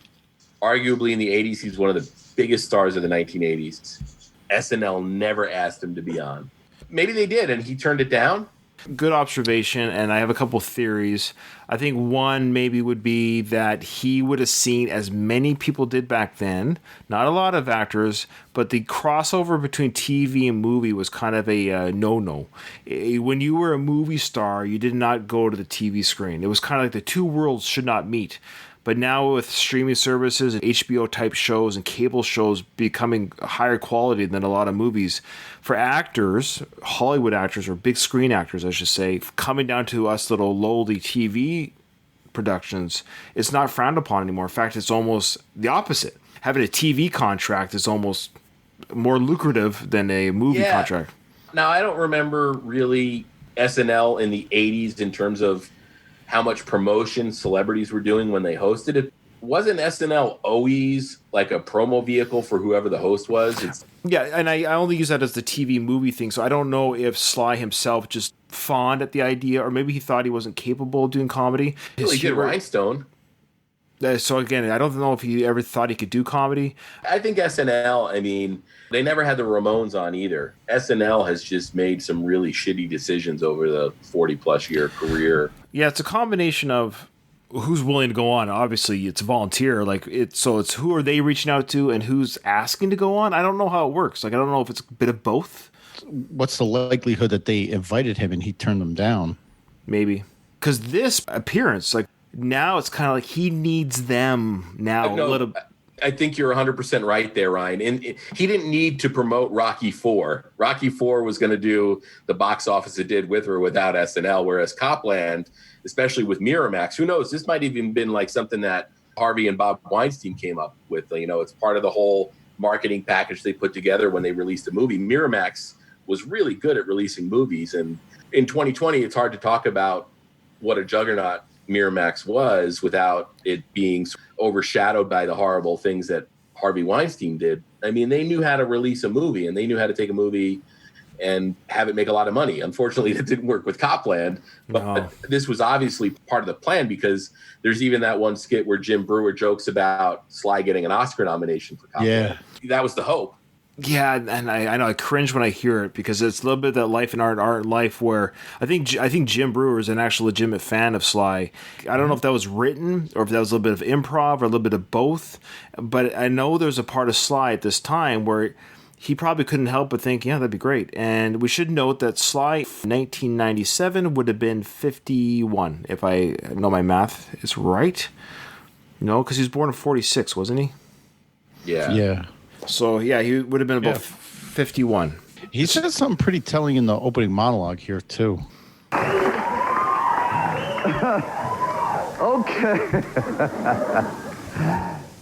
Arguably in the 80s, he's one of the biggest stars of the 1980s. SNL never asked him to be on. Maybe they did, and he turned it down. Good observation, and I have a couple theories. I think one maybe would be that he would have seen, as many people did back then, not a lot of actors, but the crossover between TV and movie was kind of a no-no. When you were a movie star, you did not go to the TV screen. It was kind of like the two worlds should not meet. But now with streaming services and HBO-type shows and cable shows becoming higher quality than a lot of movies, for actors, Hollywood actors or big screen actors, I should say, coming down to us little lowly TV productions, it's not frowned upon anymore. In fact, it's almost the opposite. Having a TV contract is almost more lucrative than a movie contract. Now, I don't remember really SNL in the 80s in terms of how much promotion celebrities were doing when they hosted it. Wasn't SNL always like a promo vehicle for whoever the host was? Yeah, and I only use that as the TV movie thing, so I don't know if Sly himself just fawned at the idea, or maybe he thought he wasn't capable of doing comedy. He did Rhinestone. So again, I don't know if he ever thought he could do comedy. I think SNL, I mean, they never had the Ramones on either. SNL has just made some really shitty decisions over the 40-plus year career. Yeah, it's a combination of who's willing to go on. Obviously, it's volunteer. So it's who are they reaching out to and who's asking to go on. I don't know how it works. I don't know if it's a bit of both. What's the likelihood that they invited him and he turned them down? Maybe. Because this appearance, now it's kind of like he needs them now a little. I think you're 100% right there, Ryan. And he didn't need to promote Rocky IV. Rocky IV was going to do the box office it did with or without SNL, whereas Copland, especially with Miramax, who knows? This might even been like something that Harvey and Bob Weinstein came up with. You know, it's part of the whole marketing package they put together when they released a movie. Miramax was really good at releasing movies. And in 2020, it's hard to talk about what a juggernaut Miramax was without it being overshadowed by the horrible things that Harvey Weinstein did. I mean, they knew how to release a movie, and they knew how to take a movie and have it make a lot of money. Unfortunately, that didn't work with Copland, but this was obviously part of the plan, because there's even that one skit where Jim Brewer jokes about Sly getting an Oscar nomination for Copland. Yeah. That was the hope. Yeah, and I know I cringe when I hear it, because it's a little bit of that life and art life, where I think Jim Brewer is an actual legitimate fan of Sly. I don't know if that was written or if that was a little bit of improv or a little bit of both, but I know there's a part of Sly at this time where he probably couldn't help but think, yeah, that'd be great. And we should note that Sly, 1997, would have been 51, if I know my math is right. No, because he was born in 46, wasn't he? Yeah. Yeah. So, yeah, he would have been about 51. He said something pretty telling in the opening monologue here, too. Okay.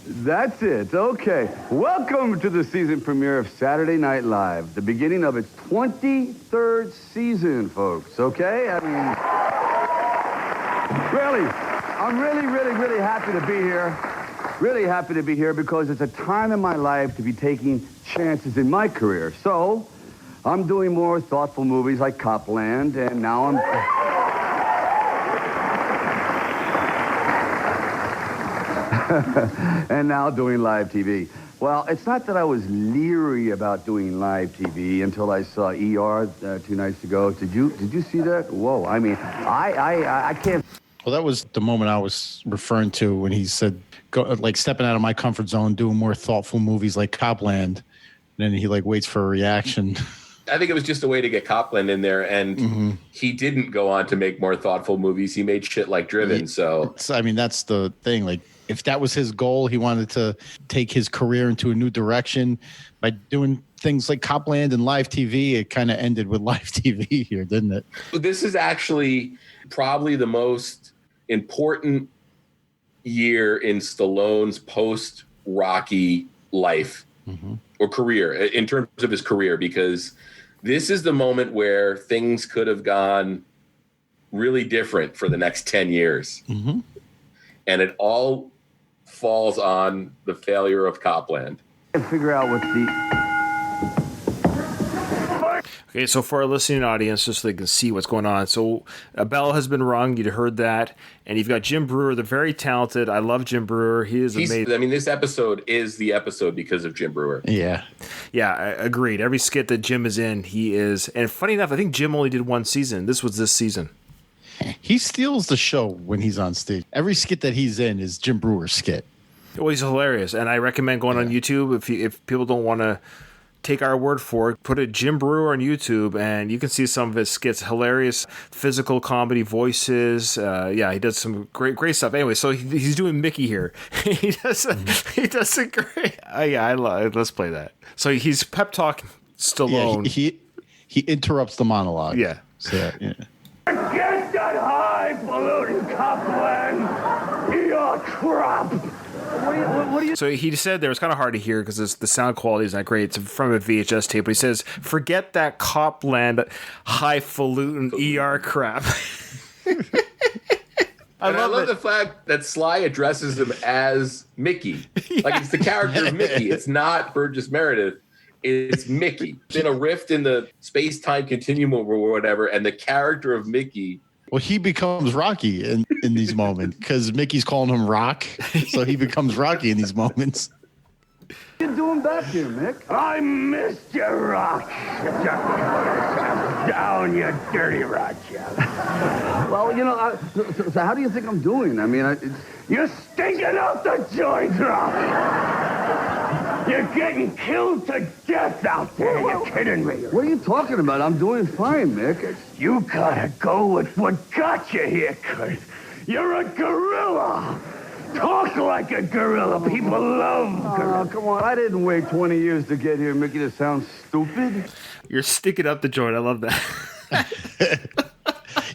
That's it. Okay. Welcome to the season premiere of Saturday Night Live, the beginning of its 23rd season, folks. Okay? I mean, really, I'm really happy to be here. Really happy to be here because it's a time in my life to be taking chances in my career. So, I'm doing more thoughtful movies like Copland, and now I'm... and now doing live TV. Well, it's not that I was leery about doing live TV until I saw ER 2 nights ago. Did you see that? Whoa, I mean, I can't... Well, that was the moment I was referring to when he said, go, like, stepping out of my comfort zone, doing more thoughtful movies like Copland. And then he, like, waits for a reaction. I think it was just a way to get Copland in there, and he didn't go on to make more thoughtful movies. He made shit like Driven, so... I mean, that's the thing. Like, if that was his goal, he wanted to take his career into a new direction by doing things like Copland and live TV. It kind of ended with live TV here, didn't it? This is actually probably the most important year in Stallone's post-Rocky life or career, in terms of his career, because this is the moment where things could have gone really different for the next 10 years. And it all falls on the failure of Copland. And figure out what the... Okay, so for our listening audience, just so they can see what's going on. So a bell has been rung. You'd heard that. And you've got Jim Brewer, the very talented. I love Jim Brewer. He's amazing. I mean, this episode is the episode because of Jim Brewer. Yeah. Yeah, agreed. Every skit that Jim is in, he is. And funny enough, I think Jim only did one season. This was this season. He steals the show when he's on stage. Every skit that he's in is Jim Brewer's skit. Well, he's hilarious. And I recommend going on YouTube if people don't want to take our word for it. Put a Jim Brewer on YouTube, and you can see some of his skits. Hilarious, physical comedy voices. Yeah, he does some great stuff. Anyway, so he's doing Mickey here. He does a great. I love it. Let's play that. So he's pep talking Stallone. Yeah, he interrupts the monologue. Yeah. So, yeah. Get that highfalutin Copland! You're crap! What do you... So he said there, it's kind of hard to hear because the sound quality is not great. It's from a VHS tape, but he says, forget that Copland highfalutin ER crap. I love the fact that Sly addresses him as Mickey. Yeah. Like, it's the character of Mickey. It's not Burgess Meredith. It's Mickey. It's in a rift in the space-time continuum or whatever, and the character of Mickey... Well, he becomes Rocky in these moments because Mickey's calling him Rock, so he becomes Rocky in these moments. What are you doing back here, Mick? I missed you, Rock. Down, you dirty Rothschild. Well, you know, so how do you think I'm doing? I mean, you're stinking out the joint, Rock. You're getting killed to death out there. You're kidding me. What are you talking about? I'm doing fine, Mick. You gotta go with what got you here, Kurt. You're a gorilla. Talk like a gorilla. People love gorillas. Oh, come on. I didn't wait 20 years to get here, Mickey, to sound stupid. You're sticking up the joint. I love that.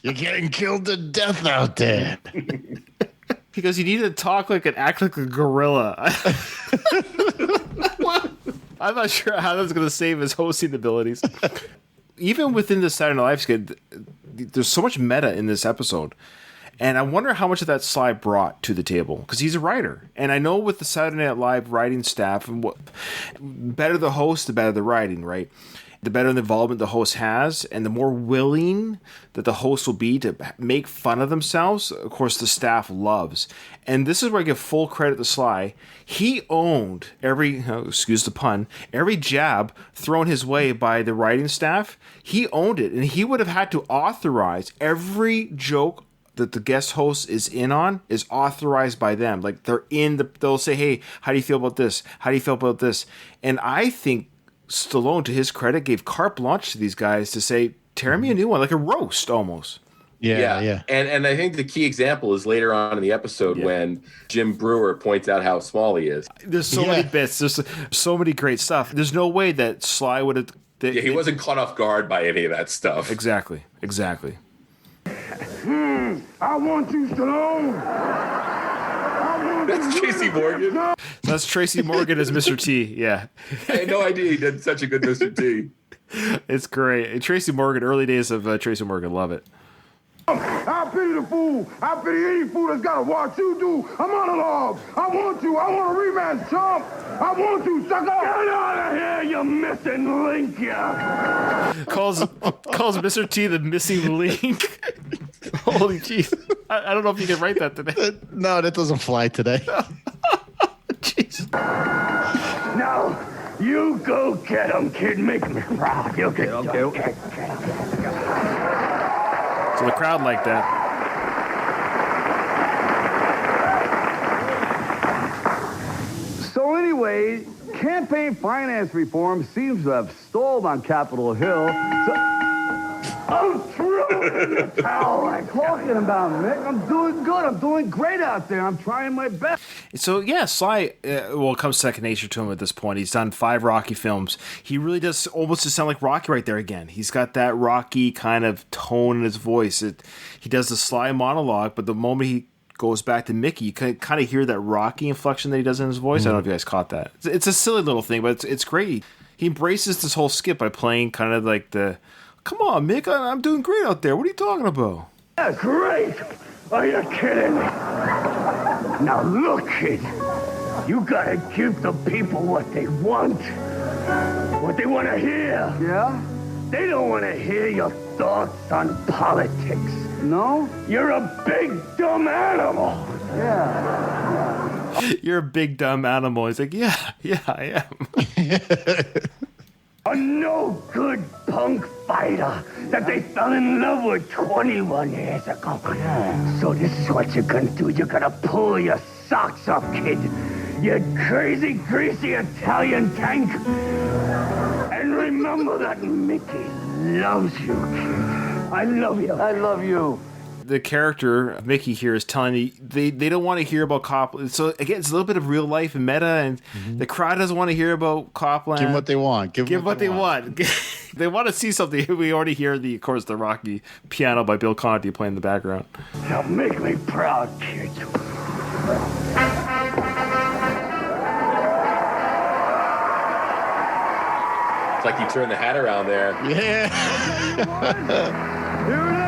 You're getting killed to death out there. Because you need to talk like and act like a gorilla. I'm not sure how that's going to save his hosting abilities. Even within the Saturday Night Live skit, there's so much meta in this episode. And I wonder how much of that Sly brought to the table. Because he's a writer. And I know with the Saturday Night Live writing staff, and what better the host, the better the writing, right? The better the involvement the host has, and the more willing that the host will be to make fun of themselves, of course, the staff loves. And this is where I give full credit to Sly. He owned every, excuse the pun, every jab thrown his way by the writing staff. He owned it, and he would have had to authorize every joke that the guest host is in on is authorized by them. Like they'll say, hey, how do you feel about this? How do you feel about this? And I think Stallone, to his credit, gave carte blanche to these guys to say, tear me a new one, like a roast almost. Yeah. And I think the key example is later on in the episode when Jim Brewer points out how small he is. There's so many bits. There's so many great stuff. There's no way that Sly would have... he wasn't caught off guard by any of that stuff. Exactly. I want you, Stallone. That's Tracy Morgan. That's Tracy Morgan as Mr. T. Yeah. I had no idea he did such a good Mr. T. It's great. And Tracy Morgan, early days of Tracy Morgan, love it. I pity the fool. I pity any fool that's got to watch you do a monologue. I want you. I want a rematch, chump. I want you, sucker. Get out of here, you missing link, yeah. Calls Mr. T the missing link. Holy jeez. I don't know if you can write that today. No, that doesn't fly today. Jeez. Now, you go get him, kid. Make me proud. You get him. So the crowd liked that. So anyway, campaign finance reform seems to have stalled on Capitol Hill. I'm throwing the towel. I'm talking about, Mick. I'm doing good. I'm doing great out there. I'm trying my best. So, yeah, Sly, it comes second nature to him at this point. He's done 5 Rocky films. He really does almost just sound like Rocky right there again. He's got that Rocky kind of tone in his voice. He does the Sly monologue, but the moment he goes back to Mickey, you can kind of hear that Rocky inflection that he does in his voice. I don't know if you guys caught that. It's a silly little thing, but it's great. He embraces this whole skit by playing kind of like the... Come on, Mick, I'm doing great out there. What are you talking about? Yeah, great. Are you kidding me? Now look, kid. You gotta give the people what they want. What they want to hear. Yeah? They don't want to hear your thoughts on politics. No? You're a big, dumb animal. Yeah. You're a big, dumb animal. He's like, yeah, I am. A no-good punk fighter that they fell in love with 21 years ago. Yeah. So this is what you're gonna do. You're gonna pull your socks up, kid. You crazy, greasy Italian tank. And remember that Mickey loves you, kid. I love you. I love you. The character, Mickey here, is telling you they don't want to hear about Copland. So, again, it's a little bit of real life and meta, and the crowd doesn't want to hear about Copland. Give them what they want. Give them what they want. They want to see something. We already hear, of course, the Rocky piano by Bill Conti playing in the background. Now make me proud, kid. It's like you turn the hat around there. Yeah. Here it is.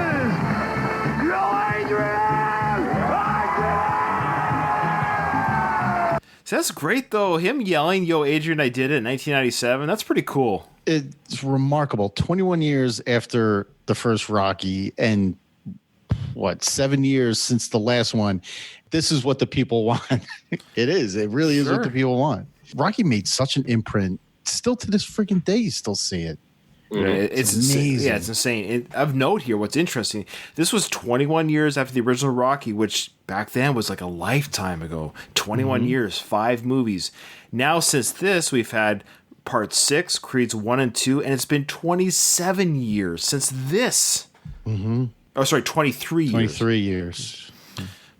So that's great, though. Him yelling, "Yo, Adrian, I did it" in 1997. That's pretty cool. It's remarkable. 21 years after the first Rocky and 7 years since the last one. This is what the people want. It is. It really is what the people want. Rocky made such an imprint. Still to this freaking day, you still see it. It's amazing. Yeah, it's insane. Of note here, what's interesting, this was 21 years after the original Rocky, which back then was like a lifetime ago. 21 years, 5 movies. Now, since this, we've had Part 6, Creeds 1 and 2, and it's been 27 years since this. Oh, sorry, 23 years. 23 years.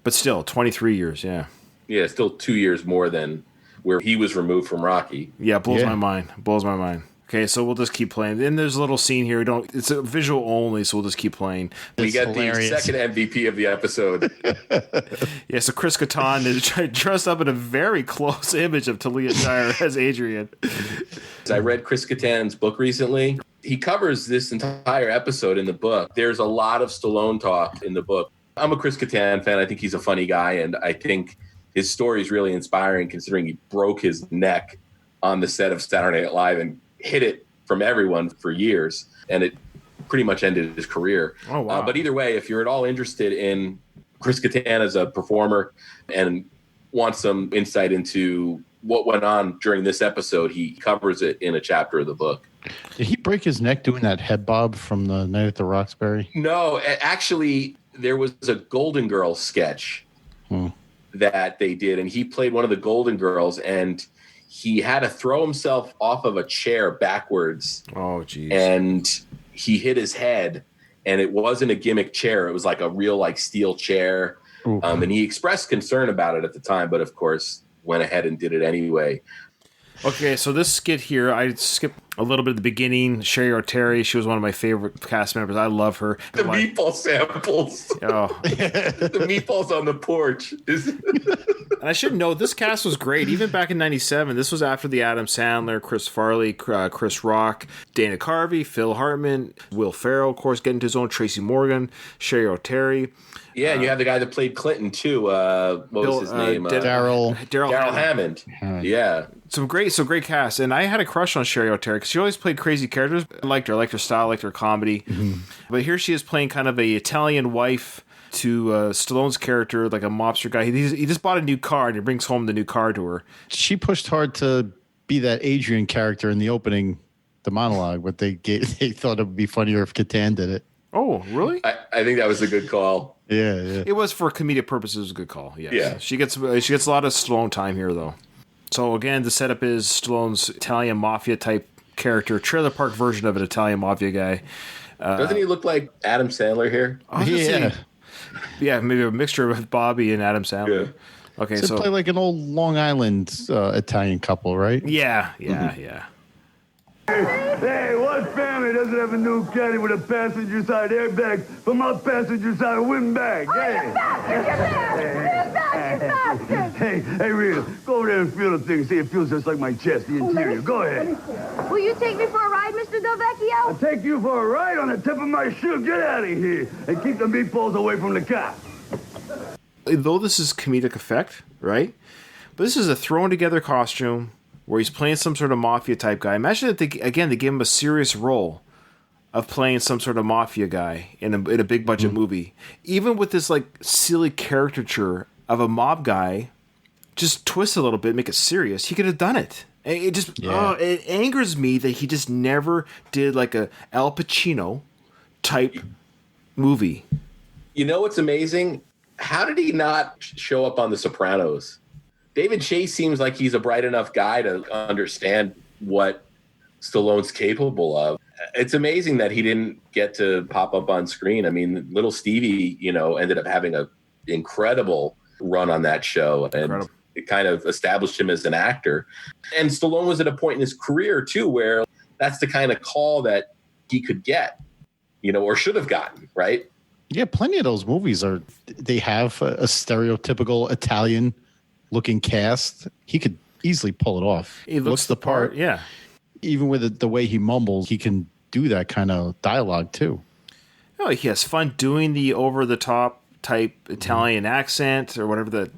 But still, 23 years, yeah. Yeah, still 2 years more than where he was removed from Rocky. Yeah, blows my mind. Blows my mind. Okay, so we'll just keep playing. Then there's a little scene here. It's a visual only, so we'll just keep playing. We get the second MVP of the episode. Yeah, so Chris Kattan is dressed up in a very close image of Talia Shire as Adrian. I read Chris Kattan's book recently. He covers this entire episode in the book. There's a lot of Stallone talk in the book. I'm a Chris Kattan fan. I think he's a funny guy, and I think his story is really inspiring considering he broke his neck on the set of Saturday Night Live and hid it from everyone for years, and it pretty much ended his career. Oh, wow. But either way, if you're at all interested in Chris Kattan as a performer and want some insight into what went on during this episode, he covers it in a chapter of the book. Did he break his neck doing that head bob from the Night at the Roxbury? No, actually, there was a Golden Girls sketch that they did, and he played one of the Golden Girls, and he had to throw himself off of a chair backwards. Oh, geez. And he hit his head, and it wasn't a gimmick chair. It was like a real steel chair. And he expressed concern about it at the time, but of course went ahead and did it anyway. Okay, so this skit here, I skipped a little bit at the beginning. Sherry O'Terry, she was one of my favorite cast members. I love her. The meatball samples. Oh. The meatballs on the porch. And I should know, this cast was great. Even back in 97, this was after the Adam Sandler, Chris Farley, Chris Rock, Dana Carvey, Phil Hartman, Will Ferrell, of course, getting to his own, Tracy Morgan, Sherry O'Terry. Yeah, and you have the guy that played Clinton, too. What was his name? Darryl Hammond. Yeah. Some great cast. And I had a crush on Sherry O'Terry because she always played crazy characters. I liked her style, I liked her comedy. Mm-hmm. But here she is playing kind of a Italian wife to Stallone's character, like a mobster guy. He just bought a new car and he brings home the new car to her. She pushed hard to be that Adrian character in the opening, the monologue, but they thought it would be funnier if Kattan did it. Oh, really? I think that was a good call. Yeah. It was for comedic purposes. It was a good call. Yes. Yeah. She gets a lot of Stallone time here, though. So again, the setup is Stallone's Italian mafia type character, trailer park version of an Italian mafia guy. Doesn't he look like Adam Sandler here? Yeah, maybe a mixture of Bobby and Adam Sandler. Yeah. Okay, so play like an old Long Island Italian couple, right? Yeah. Hey, what family doesn't have a new caddy with a passenger side airbag from my passenger side windbag? Hey, Rita, go over there and feel the thing. See, it feels just like my chest, the interior. Go ahead. Will you take me for a ride, Mr. Delvecchio? I'll take you for a ride on the tip of my shoe. Get out of here and keep the meatballs away from the car. Though this is comedic effect, right? But this is a thrown together costume where he's playing some sort of mafia type guy. Imagine that they gave him a serious role of playing some sort of mafia guy in a big budget movie. Even with this silly caricature of a mob guy, just twist a little bit, make it serious. He could have done it. It just it angers me that he just never did like a Al Pacino type movie. You know what's amazing? How did he not show up on The Sopranos? David Chase seems like he's a bright enough guy to understand what Stallone's capable of. It's amazing that he didn't get to pop up on screen. I mean, little Stevie, ended up having an incredible run on that show. And it kind of established him as an actor. And Stallone was at a point in his career, too, where that's the kind of call that he could get, or should have gotten, right? Yeah, plenty of those movies they have a stereotypical Italian looking cast. He could easily pull it off. He looks the part. Yeah. Even with the way he mumbles, he can do that kind of dialogue too. Oh, he has fun doing the over the top type Italian accent or whatever I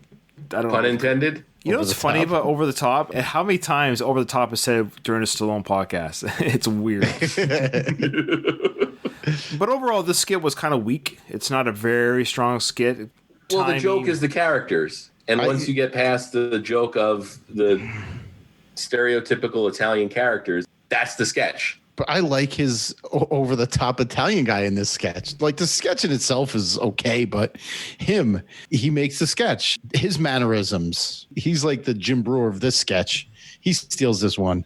don't know. Pun intended. You know what's funny about over the top? And how many times over the top is said during a Stallone podcast? It's weird. But overall, this skit was kind of weak. It's not a very strong skit. Well, the joke is the characters. And once you get past the joke of the stereotypical Italian characters, that's the sketch. But I like his over-the-top Italian guy in this sketch. Like, the sketch in itself is okay, but he makes the sketch. His mannerisms, he's like the Jim Brewer of this sketch. He steals this one.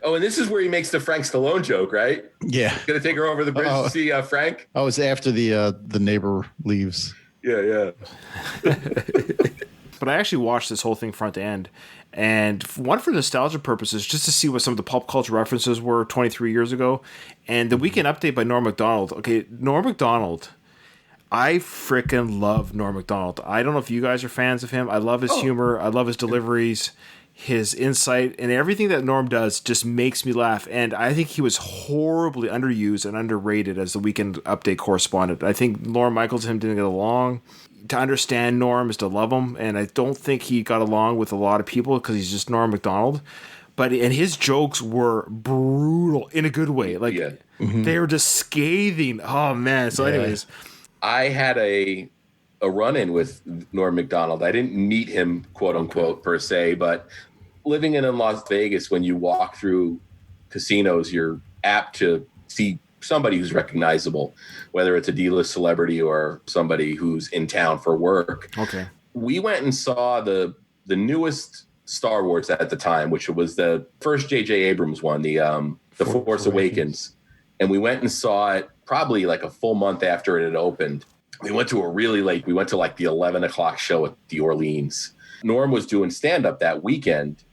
Oh, and this is where he makes the Frank Stallone joke, right? Yeah. Gonna take her over the bridge to see Frank? Oh, it's after the neighbor leaves. Yeah. But but I actually watched this whole thing front to end. And one, for nostalgia purposes, just to see what some of the pop culture references were 23 years ago. And the Weekend Update by Norm Macdonald. Okay, Norm Macdonald. I freaking love Norm Macdonald. I don't know if you guys are fans of him. I love his humor. I love his deliveries, his insight, and everything that Norm does just makes me laugh. And I think he was horribly underused and underrated as the Weekend Update correspondent. I think Lorne Michaels and him didn't get along. To understand Norm is to love him, and I don't think he got along with a lot of people because he's just Norm Macdonald. And his jokes were brutal in a good way. Like, they were just scathing. Oh, man. So anyways, I had a run-in with Norm Macdonald. I didn't meet him, quote unquote, per se, but living in Las Vegas, when you walk through casinos, you're apt to see somebody who's recognizable, whether it's a D-list celebrity or somebody who's in town for work. Okay. We went and saw the newest Star Wars at the time, which was the first J.J. Abrams one, the Force Awakens. And we went and saw it probably like a full month after it had opened. We went to we went to like the 11 o'clock show at the Orleans. Norm was doing stand-up that weekend,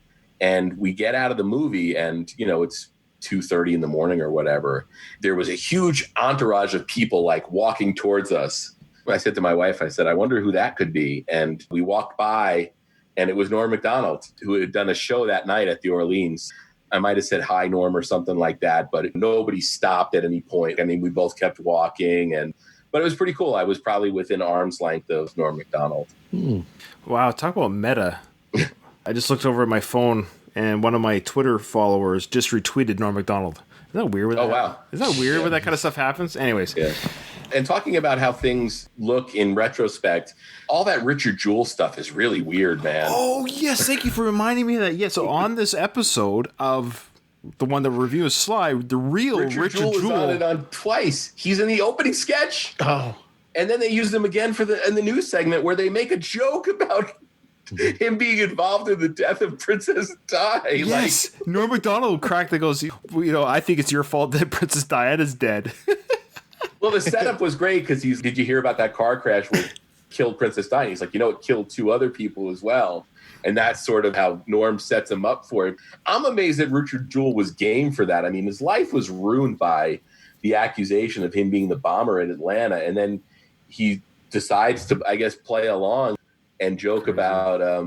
and we get out of the movie, and, it's 2:30 in the morning or whatever. There was a huge entourage of people like walking towards us. I said to my wife, I said, I wonder who that could be. And we walked by, and it was Norm Macdonald, who had done a show that night at the Orleans. I might have said, hi, Norm, or something like that, but nobody stopped at any point. I mean, we both kept walking, but it was pretty cool. I was probably within arm's length of Norm Macdonald. Wow, talk about meta. I just looked over at my phone, and one of my Twitter followers just retweeted Norm Macdonald. Isn't that weird? Wow. Isn't that weird when that kind of stuff happens? Anyways. Yeah. And talking about how things look in retrospect, all that Richard Jewell stuff is really weird, man. Oh, yes. Thank you for reminding me of that. Yeah, so on this episode of the one that reviews Sly, the real Richard Jewell is on it on twice. He's in the opening sketch. Oh. And then they use him again in the news segment where they make a joke about him being involved in the death of Princess Di. Yes, Norm Macdonald cracked that goes, I think it's your fault that Princess Diana's dead. Well, the setup was great because did you hear about that car crash where it killed Princess Di? He's like, it killed 2 other people as well. And that's sort of how Norm sets him up for it. I'm amazed that Richard Jewell was game for that. I mean, his life was ruined by the accusation of him being the bomber in Atlanta. And then he decides to, I guess, play along and joke about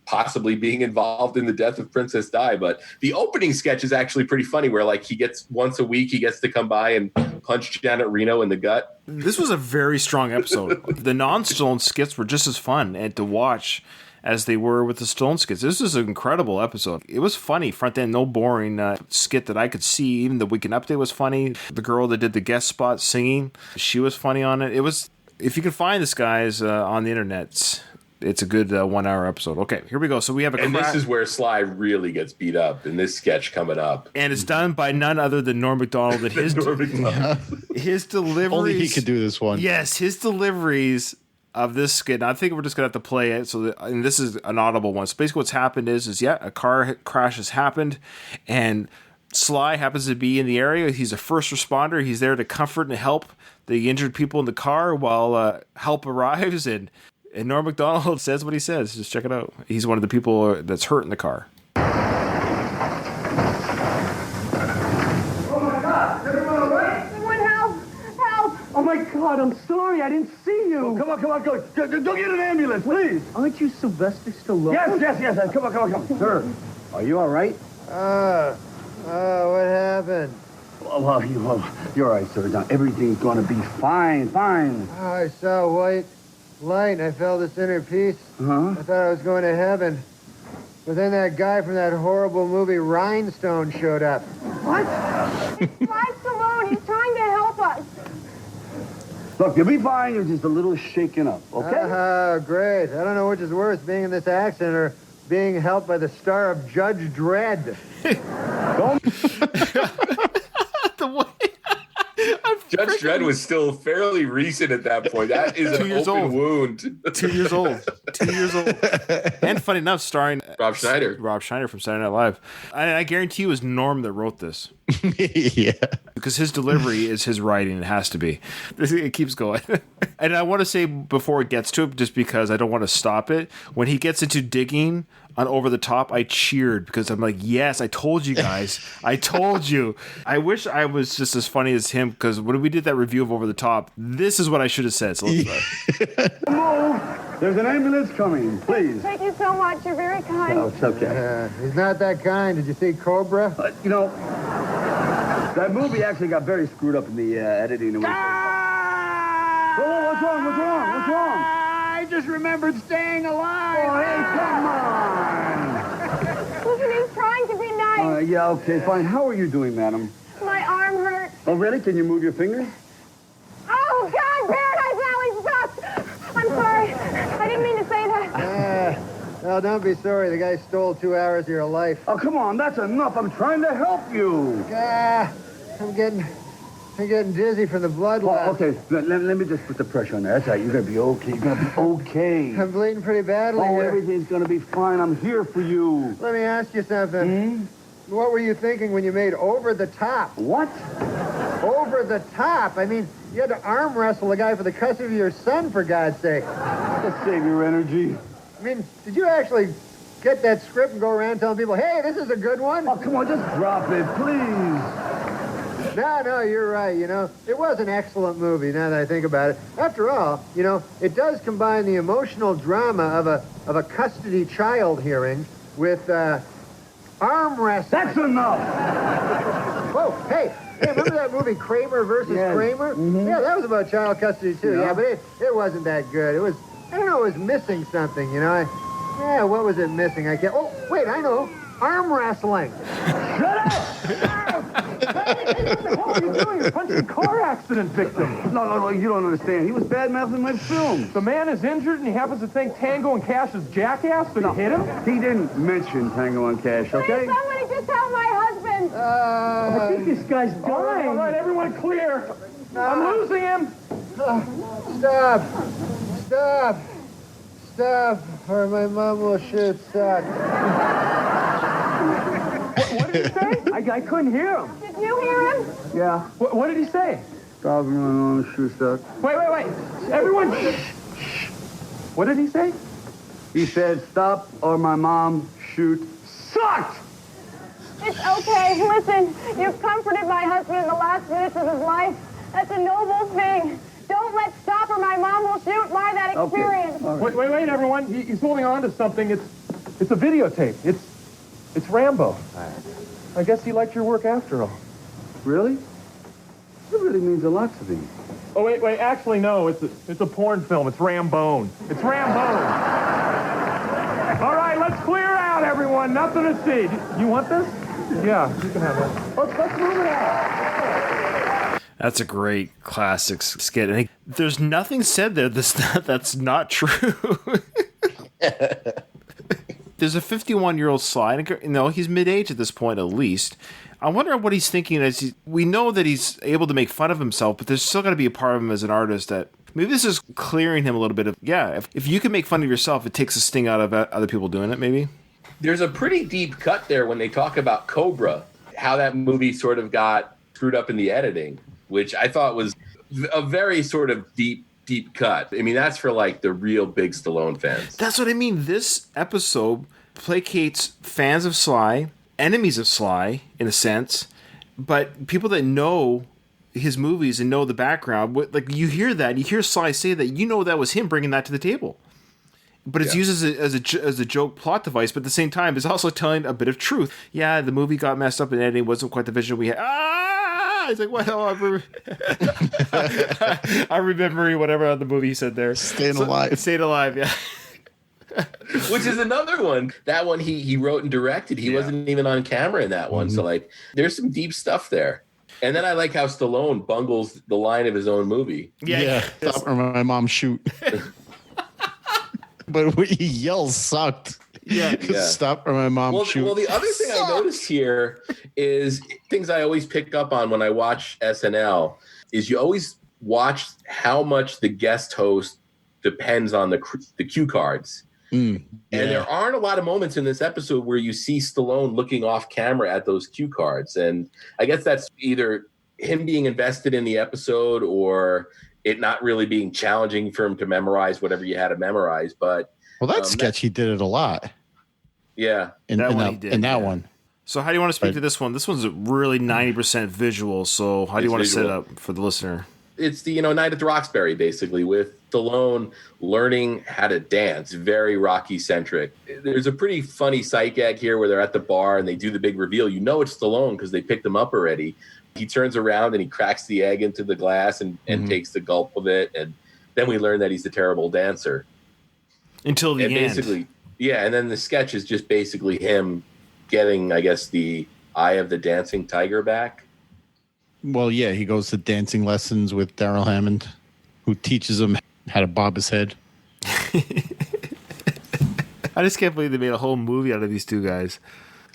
possibly being involved in the death of Princess Di. But the opening sketch is actually pretty funny, where he gets once a week, he gets to come by and punch Janet Reno in the gut. This was a very strong episode. The non-Stallone skits were just as fun and to watch as they were with the Stallone skits. This is an incredible episode. It was funny, front end, no boring skit that I could see. Even the Weekend Update was funny. The girl that did the guest spot singing, she was funny on it. It was, if you can find this, guys, on the internet, it's a good 1 hour episode. Okay, here we go. So we have and this is where Sly really gets beat up in this sketch coming up. And it's done by none other than Norm Macdonald. And his deliveries. Only he could do this one. Yes, his deliveries of this skit. And I think we're just going to have to play it. And this is an audible one. So basically what's happened is a car crash has happened. And Sly happens to be in the area. He's a first responder. He's there to comfort and help the injured people in the car while help arrives. And Norm Macdonald says what he says. Just check it out. He's one of the people that's hurt in the car. Oh my God! Everyone all right? Someone help! Help! Oh my God, I'm sorry, I didn't see you. Oh, come on, go get an ambulance, please. Aren't you Sylvester Stallone? Yes. Come on. Sir, are you all right? What happened? Well, you're all right, sir. Now, everything's going to be fine. I saw a white light and I felt this inner peace. Uh-huh. I thought I was going to heaven. But then that guy from that horrible movie Rhinestone showed up. What? It's Sly Stallone. He's trying to help us. Look, you'll be fine. You're just a little shaken up, okay? Great. I don't know which is worse, being in this accident or being helped by the star of Judge Dredd. Judge Dredd was still fairly recent at that point. That is an open wound. 2 years old. 2 years old. And funny enough, starring Rob Schneider. Rob Schneider from Saturday Night Live. I guarantee you it was Norm that wrote this. Yeah. Because his delivery is his writing. It has to be. It keeps going. And I want to say before it gets to it, just because I don't want to stop it, when he gets into digging on Over the Top, I cheered because I'm like, yes, I told you guys. I told you. I wish I was just as funny as him, because when we did that review of Over the Top, this is what I should have said. So let's Move! There's an ambulance coming, please. Thank you so much. You're very kind. Oh, it's okay. He's not that kind. Did you see Cobra? That movie actually got very screwed up in the editing. Whoa, what's wrong? What's wrong? What's wrong? I just remembered staying alive. Oh, hey, come on. Listen, he's trying to be nice. Yeah, okay, fine. How are you doing, madam? My arm hurts. Oh, really? Can you move your fingers? Oh, God, Paradise Alley sucks. I'm sorry. I didn't mean to say that. No, don't be sorry. The guy stole 2 hours of your life. Oh, come on. That's enough. I'm trying to help you. I'm getting dizzy from the blood loss. Oh, okay. Let me just put the pressure on there. That's right. You're going to be okay. You're going to be okay. I'm bleeding pretty badly here. Everything's going to be fine. I'm here for you. Let me ask you something. What were you thinking when you made Over the Top? What? Over the Top? I mean, you had to arm wrestle a guy for the custody of your son, for God's sake. Just save your energy. I mean, did you actually get that script and go around telling people, hey, this is a good one? Oh, come on, just drop it, please. No, you're right, It was an excellent movie, now that I think about it. After all, it does combine the emotional drama of a custody child hearing with arm wrestling. That's enough! Whoa, hey, remember that movie Kramer versus Kramer? Mm-hmm. Yeah, that was about child custody, too. Yeah, but it wasn't that good. It was, I don't know, it was missing something, what was it missing? I can't... Oh, wait, I know. Arm wrestling. Shut up! What are you doing? You're punching a car accident victim. No, you don't understand. He was bad-mouthing my film. The man is injured and he happens to think Tango and Cash is jackass, so you hit him? He didn't mention Tango and Cash, okay? Please, somebody just help my husband. I think this guy's dying. All right, everyone clear. I'm losing him. Stop, or my mom will shoot Suck. What did he say? I couldn't hear him. Did you hear him? Yeah. What did he say? Stop, my mom will shoot Suck. Wait. Everyone, shh. What did he say? He said, stop or my mom shoot sucked! It's okay. Listen, you've comforted my husband in the last minutes of his life. That's a noble thing. Don't let stop or my mom will shoot by that experience. Okay. Right. Wait, everyone. He's holding on to something. It's a videotape. It's Rambo. I guess he liked your work after all. Really? It really means a lot to me. Oh, wait. Actually, no. It's a porn film. It's Rambone. It's Rambone. All right, let's clear out, everyone. Nothing to see. You want this? Yeah, you can have that. Let's move it out. That's a great classic skit. And there's nothing said there that's not true. There's a 51-year-old Sly. He's mid-age at this point, at least. I wonder what he's thinking. We know that he's able to make fun of himself, but there's still got to be a part of him as an artist that maybe this is clearing him a little bit of, if you can make fun of yourself, it takes a sting out of other people doing it, maybe. There's a pretty deep cut there when they talk about Cobra, how that movie sort of got screwed up in the editing, which I thought was a very sort of deep cut. I mean, that's for like the real big Stallone fans. That's what I mean. This episode placates fans of Sly, enemies of Sly, in a sense, but people that know his movies and know the background, like you hear that, you hear Sly say that, that was him bringing that to the table. But it's used as a joke plot device, but at the same time, it's also telling a bit of truth. Yeah, the movie got messed up and editing wasn't quite the vision we had. It's like, well, I'm remembering whatever the movie he said there. Staying alive, yeah. Which is another one. That one he wrote and directed. He wasn't even on camera in that one. So, like, there's some deep stuff there. And then I like how Stallone bungles the line of his own movie. Yeah. Stop or my mom shoot. But when he yells sucked. Yeah. Stop or my mom shoot. Well, the other thing I noticed here is things I always pick up on when I watch SNL is you always watch how much the guest host depends on the cue cards. And there aren't a lot of moments in this episode where you see Stallone looking off camera at those cue cards. And I guess that's either him being invested in the episode or it not really being challenging for him to memorize whatever you had to memorize. But that sketch, he did it a lot. Yeah. In that one. So how do you want to speak to this one? This one's really 90% visual. So how do you want to set it up for the listener? It's the, Night at the Roxbury, basically, with Stallone learning how to dance. Very Rocky-centric. There's a pretty funny sight gag here where they're at the bar and they do the big reveal. You know it's Stallone because they picked him up already. He turns around and he cracks the egg into the glass and takes the gulp of it. And then we learn that he's a terrible dancer. Until the end. Basically, yeah, and then the sketch is just basically him getting, I guess, the eye of the dancing tiger back. Well, yeah, he goes to dancing lessons with Daryl Hammond, who teaches him how to bob his head. I just can't believe they made a whole movie out of these two guys.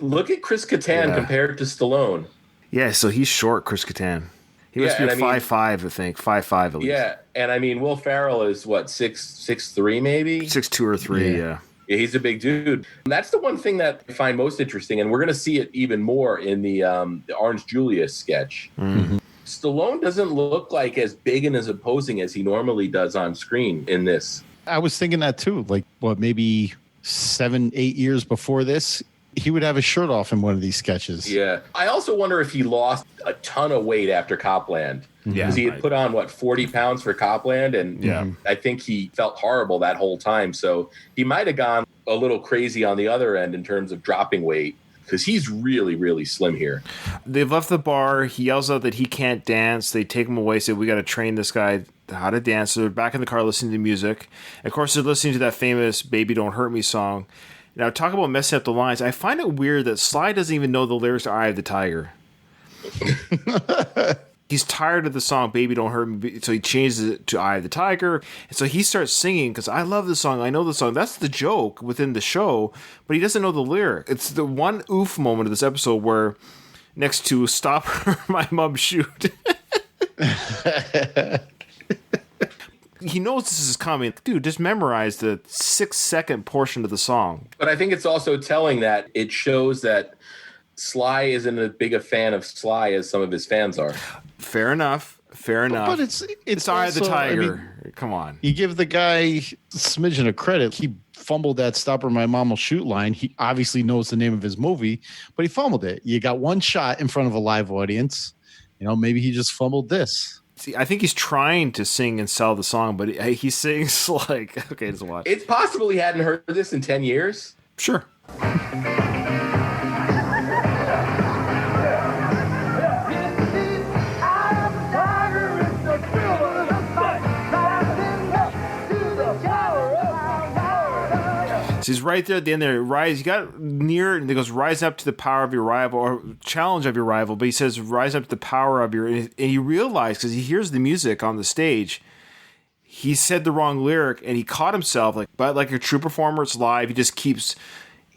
Look at Chris Kattan compared to Stallone. Yeah, so he's short, Chris Kattan. He must be 5'5", I think. 5'5", at least. Yeah, and I mean, Will Ferrell is, what, 6'3", maybe? 6'2" or 3, yeah. Yeah, he's a big dude. And that's the one thing that I find most interesting, and we're going to see it even more in the Orange Julius sketch. Mm-hmm. Stallone doesn't look like as big and as imposing as he normally does on screen in this. I was thinking that too. Like, maybe 7-8 years before this, he would have his shirt off in one of these sketches. Yeah. I also wonder if he lost a ton of weight after Copland. Yeah, because he had put on, 40 pounds for Copland, and I think he felt horrible that whole time. So he might have gone a little crazy on the other end in terms of dropping weight, because he's really, really slim here. They've left the bar. He yells out that he can't dance. They take him away, say, we got to train this guy how to dance. So they're back in the car listening to music. Of course, they're listening to that famous Baby Don't Hurt Me song. Now, talk about messing up the lines. I find it weird that Sly doesn't even know the lyrics to Eye of the Tiger. He's tired of the song Baby Don't Hurt Me, so he changes it to Eye of the Tiger. And so he starts singing, because I love the song, I know the song. That's the joke within the show, but he doesn't know the lyric. It's the one oof moment of this episode where, next to Stop Her, My Mom Shoot. He knows this is coming. Dude, just memorize the 6-second portion of the song. But I think it's also telling that it shows that Sly isn't as big a fan of Sly as some of his fans are. Fair enough. But it's Eye of the also, Tiger. I mean, come on. You give the guy a smidgen of credit. He fumbled that "Stop Her, My Mom Will Shoot" line. He obviously knows the name of his movie, but he fumbled it. You got one shot in front of a live audience. Maybe he just fumbled this. See, I think he's trying to sing and sell the song, but he sings like, okay, just watch. It's possible he hadn't heard this in 10 years. Sure. So he's right there at the end there. Rise, you got near, and he goes, rise up to the power of your rival, or challenge of your rival. But he says, rise up to the power of your, and you realize, because he hears the music on the stage, he said the wrong lyric, and he caught himself, but like a true performer, it's live, he just keeps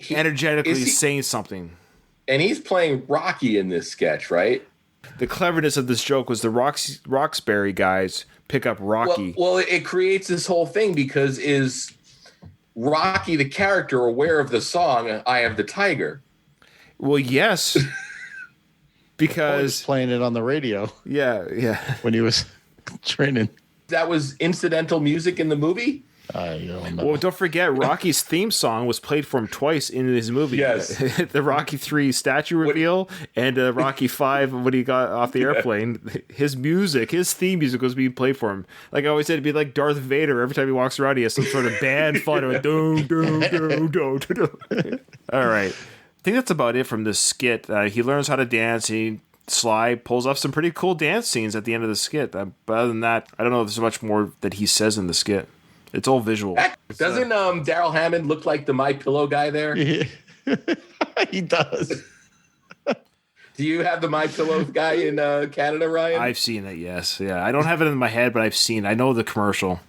energetically saying something. And he's playing Rocky in this sketch, right? The cleverness of this joke was the Roxbury guys pick up Rocky. Well, it creates this whole thing, because is Rocky, the character, aware of the song "Eye of the Tiger"? Well, yes, because he was playing it on the radio. Yeah, when he was training. That was incidental music in the movie. I don't know. Well, don't forget, Rocky's theme song was played for him twice in his movie. Yes. The Rocky 3 statue reveal and Rocky 5 when he got off the airplane. His theme music was being played for him. Like I always said, it'd be like Darth Vader. Every time he walks around, he has some sort of band following. Like, do, do, do, do, do. All right. I think that's about it from this skit. He learns how to dance. Sly pulls off some pretty cool dance scenes at the end of the skit. But other than that, I don't know if there's much more that he says in the skit. It's all visual. Doesn't Daryl Hammond look like the My Pillow guy there? Yeah. He does. Do you have the My Pillow guy in Canada, Ryan? I've seen it, yes. Yeah, I don't have it in my head, but I've seen it. I know the commercial.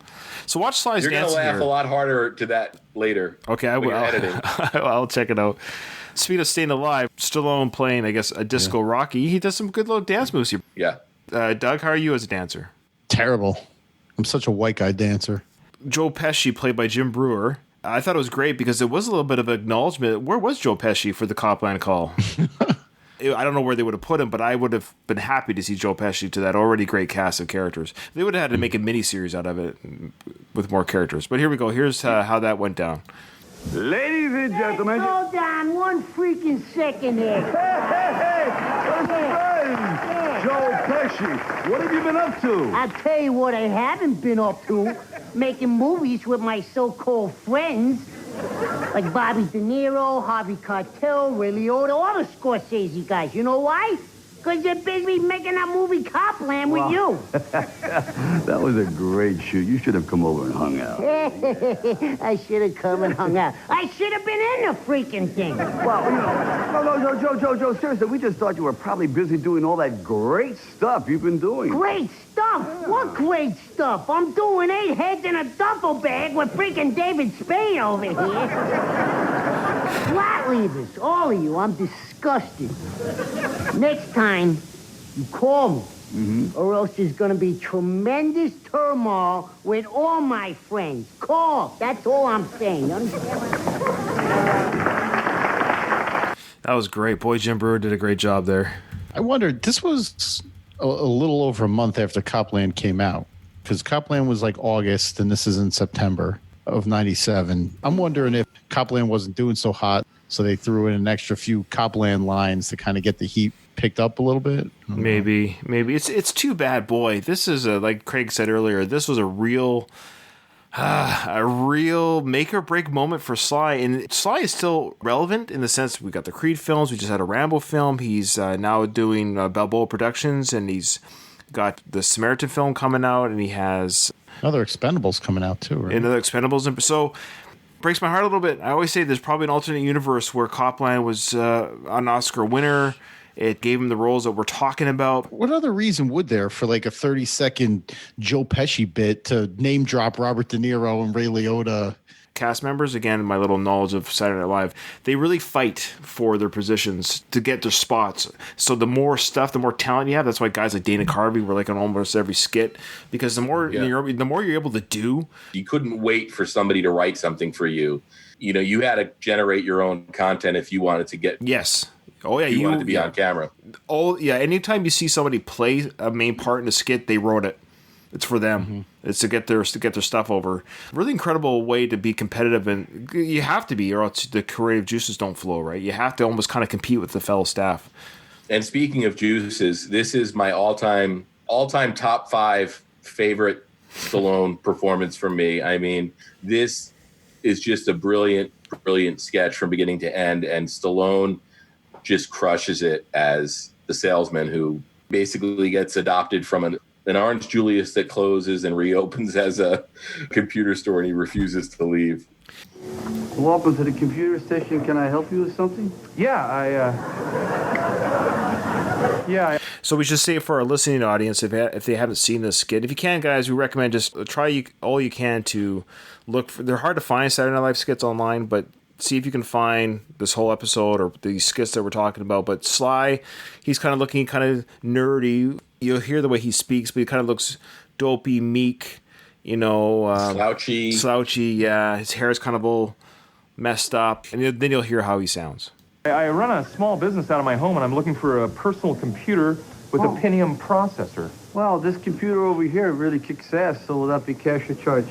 So watch Sly's You're dancing. You're going to laugh a lot harder to that later. Okay, I will. I'll check it out. Speaking of staying alive, Stallone playing, I guess, a disco Rocky. He does some good little dance moves here. Yeah. Doug, how are you as a dancer? Terrible. I'm such a white guy dancer. Joe Pesci, played by Jim Brewer, I thought it was great because it was a little bit of acknowledgement. Where was Joe Pesci for the Copland call? I don't know where they would have put him, but I would have been happy to see Joe Pesci to that already great cast of characters. They would have had to make a miniseries out of it with more characters. But here we go. Here's how that went down. Ladies and gentlemen. Hold on 1 freaking second here. Hey, Joe Pesci, what have you been up to? I'll tell you what I haven't been up to. Making movies with my so-called friends. Like Bobby De Niro, Harvey Keitel, Ray Liotta, all the Scorsese guys. You know why? Because they're busy making that movie Copland with you. That was a great shoot. You should have come over and hung out. I should have come and hung out. I should have been in the freaking thing. Well, no, Joe, seriously, we just thought you were probably busy doing all that great stuff you've been doing. Great stuff? What great stuff? I'm doing 8 heads in a duffel bag with freaking David Spade over here. Flat leavers, all of you. I'm disgusted. Next time, you call me. Or else there's going to be tremendous turmoil with all my friends. Call. That's all I'm saying. You understand? That was great. Boy, Jim Breuer did a great job there. I wondered, this was a little over a month after Copland came out. Because Copland was like August, and this is in September of 97. I'm wondering if Copland wasn't doing so hot, so they threw in an extra few Copland lines to kind of get the heat picked up a little bit. Maybe it's too bad. Boy, this is like Craig said earlier. This was a real make or break moment for Sly, and Sly is still relevant in the sense we got the Creed films. We just had a Rambo film. He's now doing Balboa Productions, and he's got the Samaritan film coming out, and he has another Expendables coming out too, right? Another Expendables, and so. Breaks my heart a little bit. I always say there's probably an alternate universe where Copland was an Oscar winner. It gave him the roles that we're talking about. What other reason would there for like a 30-second Joe Pesci bit to name drop Robert De Niro and Ray Liotta? Cast members, again, my little knowledge of Saturday Night Live, they really fight for their positions to get their spots. So the more stuff, the more talent you have. That's why guys like Dana Carvey were like on almost every skit, because the more you're able to do. You couldn't wait for somebody to write something for you. You know, you had to generate your own content if you wanted to get. Yes. Oh yeah, you wanted to be on camera. Oh yeah. Anytime you see somebody play a main part in a skit, they wrote it. It's for them. Mm-hmm. It's to get their stuff over. Really incredible way to be competitive, and you have to be, or else the creative juices don't flow, right? You have to almost kind of compete with the fellow staff. And speaking of juices, this is my all-time top 5 favorite Stallone performance for me. I mean, this is just a brilliant sketch from beginning to end, and Stallone just crushes it as the salesman who basically gets adopted from an Orange Julius that closes and reopens as a computer store, and he refuses to leave. Welcome to the computer station. Can I help you with something? Yeah, So we should say for our listening audience, if they haven't seen this skit, if you can, guys, we recommend just try all you can to look for. They're hard to find Saturday Night Live skits online, but see if you can find this whole episode or these skits that we're talking about. But Sly, he's kind of looking kind of nerdy. You'll hear the way he speaks, but he kind of looks dopey, meek, slouchy. Yeah, his hair is kind of all messed up, and then you'll hear how he sounds. I run a small business out of my home, and I'm looking for a personal computer with a Pentium processor. Well, this computer over here really kicks ass, so will that be cash or charge?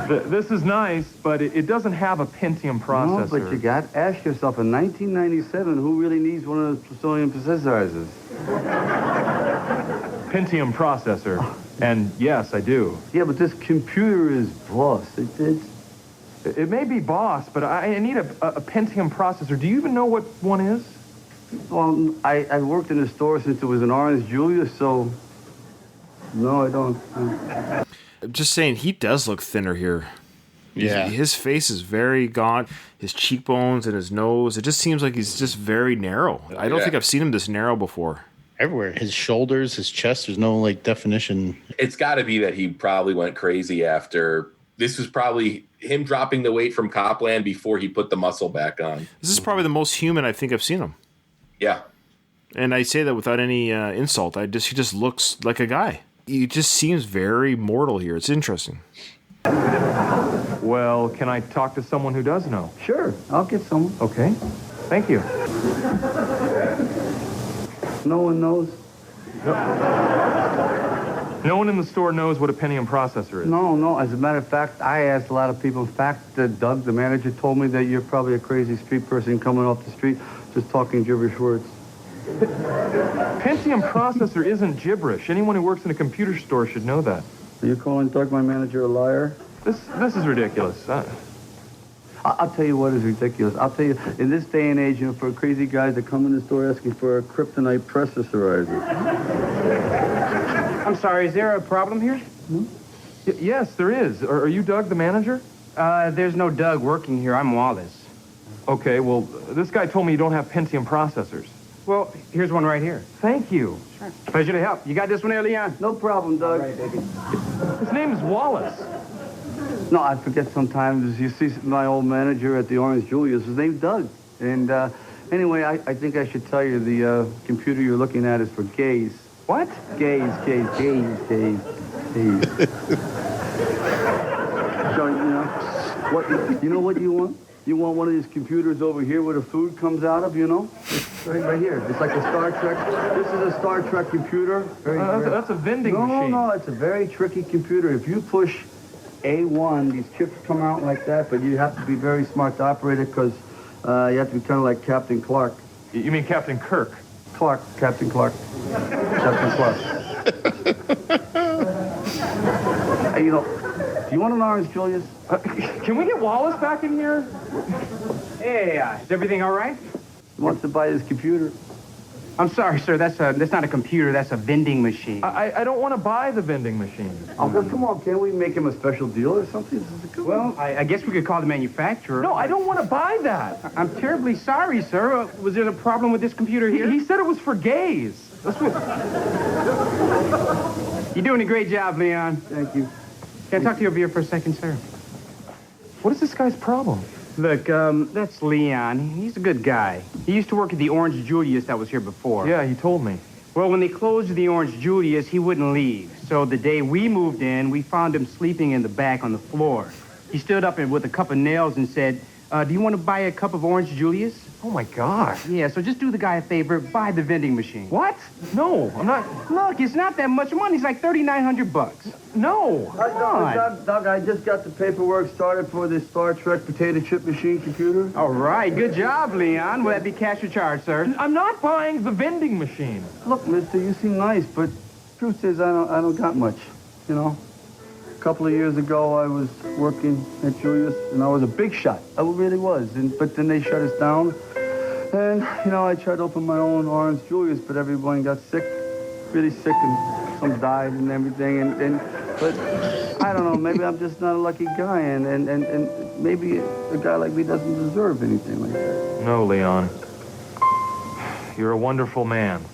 This is nice, but it doesn't have a Pentium processor. No, but you got to ask yourself, in 1997, who really needs one of those Pentium processors? Pentium processor. And yes, I do. Yeah, but this computer is boss. It may be boss, but I need a Pentium processor. Do you even know what one is? Well, I worked in the store since it was an Orange Julius, so no, I don't. Just saying, he does look thinner here. Yeah. His face is very gaunt. His cheekbones and his nose, it just seems like he's just very narrow. I don't think I've seen him this narrow before. Everywhere. His shoulders, his chest, there's no, definition. It's got to be that he probably went crazy after. This was probably him dropping the weight from Copland before he put the muscle back on. This is probably the most human I think I've seen him. Yeah. And I say that without any insult. He just looks like a guy. He just seems very mortal here. It's interesting. Well, can I talk to someone who does know? Sure, I'll get someone. Okay. Thank you. No one knows? No one in the store knows what a Pentium processor is. No. As a matter of fact, I asked a lot of people. In fact, Doug, the manager, told me that you're probably a crazy street person coming off the street just talking gibberish words. Pentium processor isn't gibberish. Anyone who works in a computer store should know that. Are you calling Doug, my manager, a liar? This is ridiculous. I'll tell you what is ridiculous. I'll tell you, in this day and age, for crazy guys that come in the store asking for a kryptonite processorizer. I'm sorry, is there a problem here? Yes, there is. Are you Doug, the manager? There's no Doug working here. I'm Wallace. Okay, well, this guy told me you don't have Pentium processors. Well, here's one right here. Thank you. Sure. Pleasure to help. You got this one there, Leon? No problem, Doug. All right, baby. His name is Wallace. No, I forget sometimes. You see my old manager at the Orange Julius. His name's Doug. And anyway, I think I should tell you the computer you're looking at is for gays. What? Gays. So, you know what you want? You want one of these computers over here where the food comes out of, Right here. It's like a Star Trek. This is a Star Trek computer. That's a vending machine. No, it's a very tricky computer. If you push A1, these chips come out like that, but you have to be very smart to operate it because you have to be kind of like Captain Clark. You mean Captain Kirk? Captain Clark. Captain Clark. Hey, do you want an Orange Julius? Can we get Wallace back in here? Hey, is everything all right? He wants to buy this computer. I'm sorry, sir. That's not a computer. That's a vending machine. I don't want to buy the vending machine. Oh, come on. Can't we make him a special deal or something? This is a good one. Well, I guess we could call the manufacturer. No, I don't want to buy that. I'm terribly sorry, sir. Was there a problem with this computer here? He said it was for gays. That's what... You're doing a great job, Leon. Thank you. Can I talk to you over here for a second, sir? What is this guy's problem? Look, that's Leon. He's a good guy. He used to work at the Orange Julius that was here before. Yeah, he told me. Well, when they closed the Orange Julius, he wouldn't leave. So the day we moved in, we found him sleeping in the back on the floor. He stood up with a cup of nails and said, do you want to buy a cup of Orange Julius? Oh, my God. Yeah, so just do the guy a favor, buy the vending machine. What? No, I'm not... Look, it's not that much money. It's like $3,900. No. Doug, I just got the paperwork started for this Star Trek potato chip machine computer. All right, good job, Leon. Will that be cash or charge, sir? I'm not buying the vending machine. Look, mister, you seem nice, but truth is I don't got much, A couple of years ago, I was working at Julius, and I was a big shot. I really was. But then they shut us down. And, I tried to open my own Orange Julius, but everyone got sick, really sick, and some died and everything. But I don't know, maybe I'm just not a lucky guy, and maybe a guy like me doesn't deserve anything like that. No, Leon. You're a wonderful man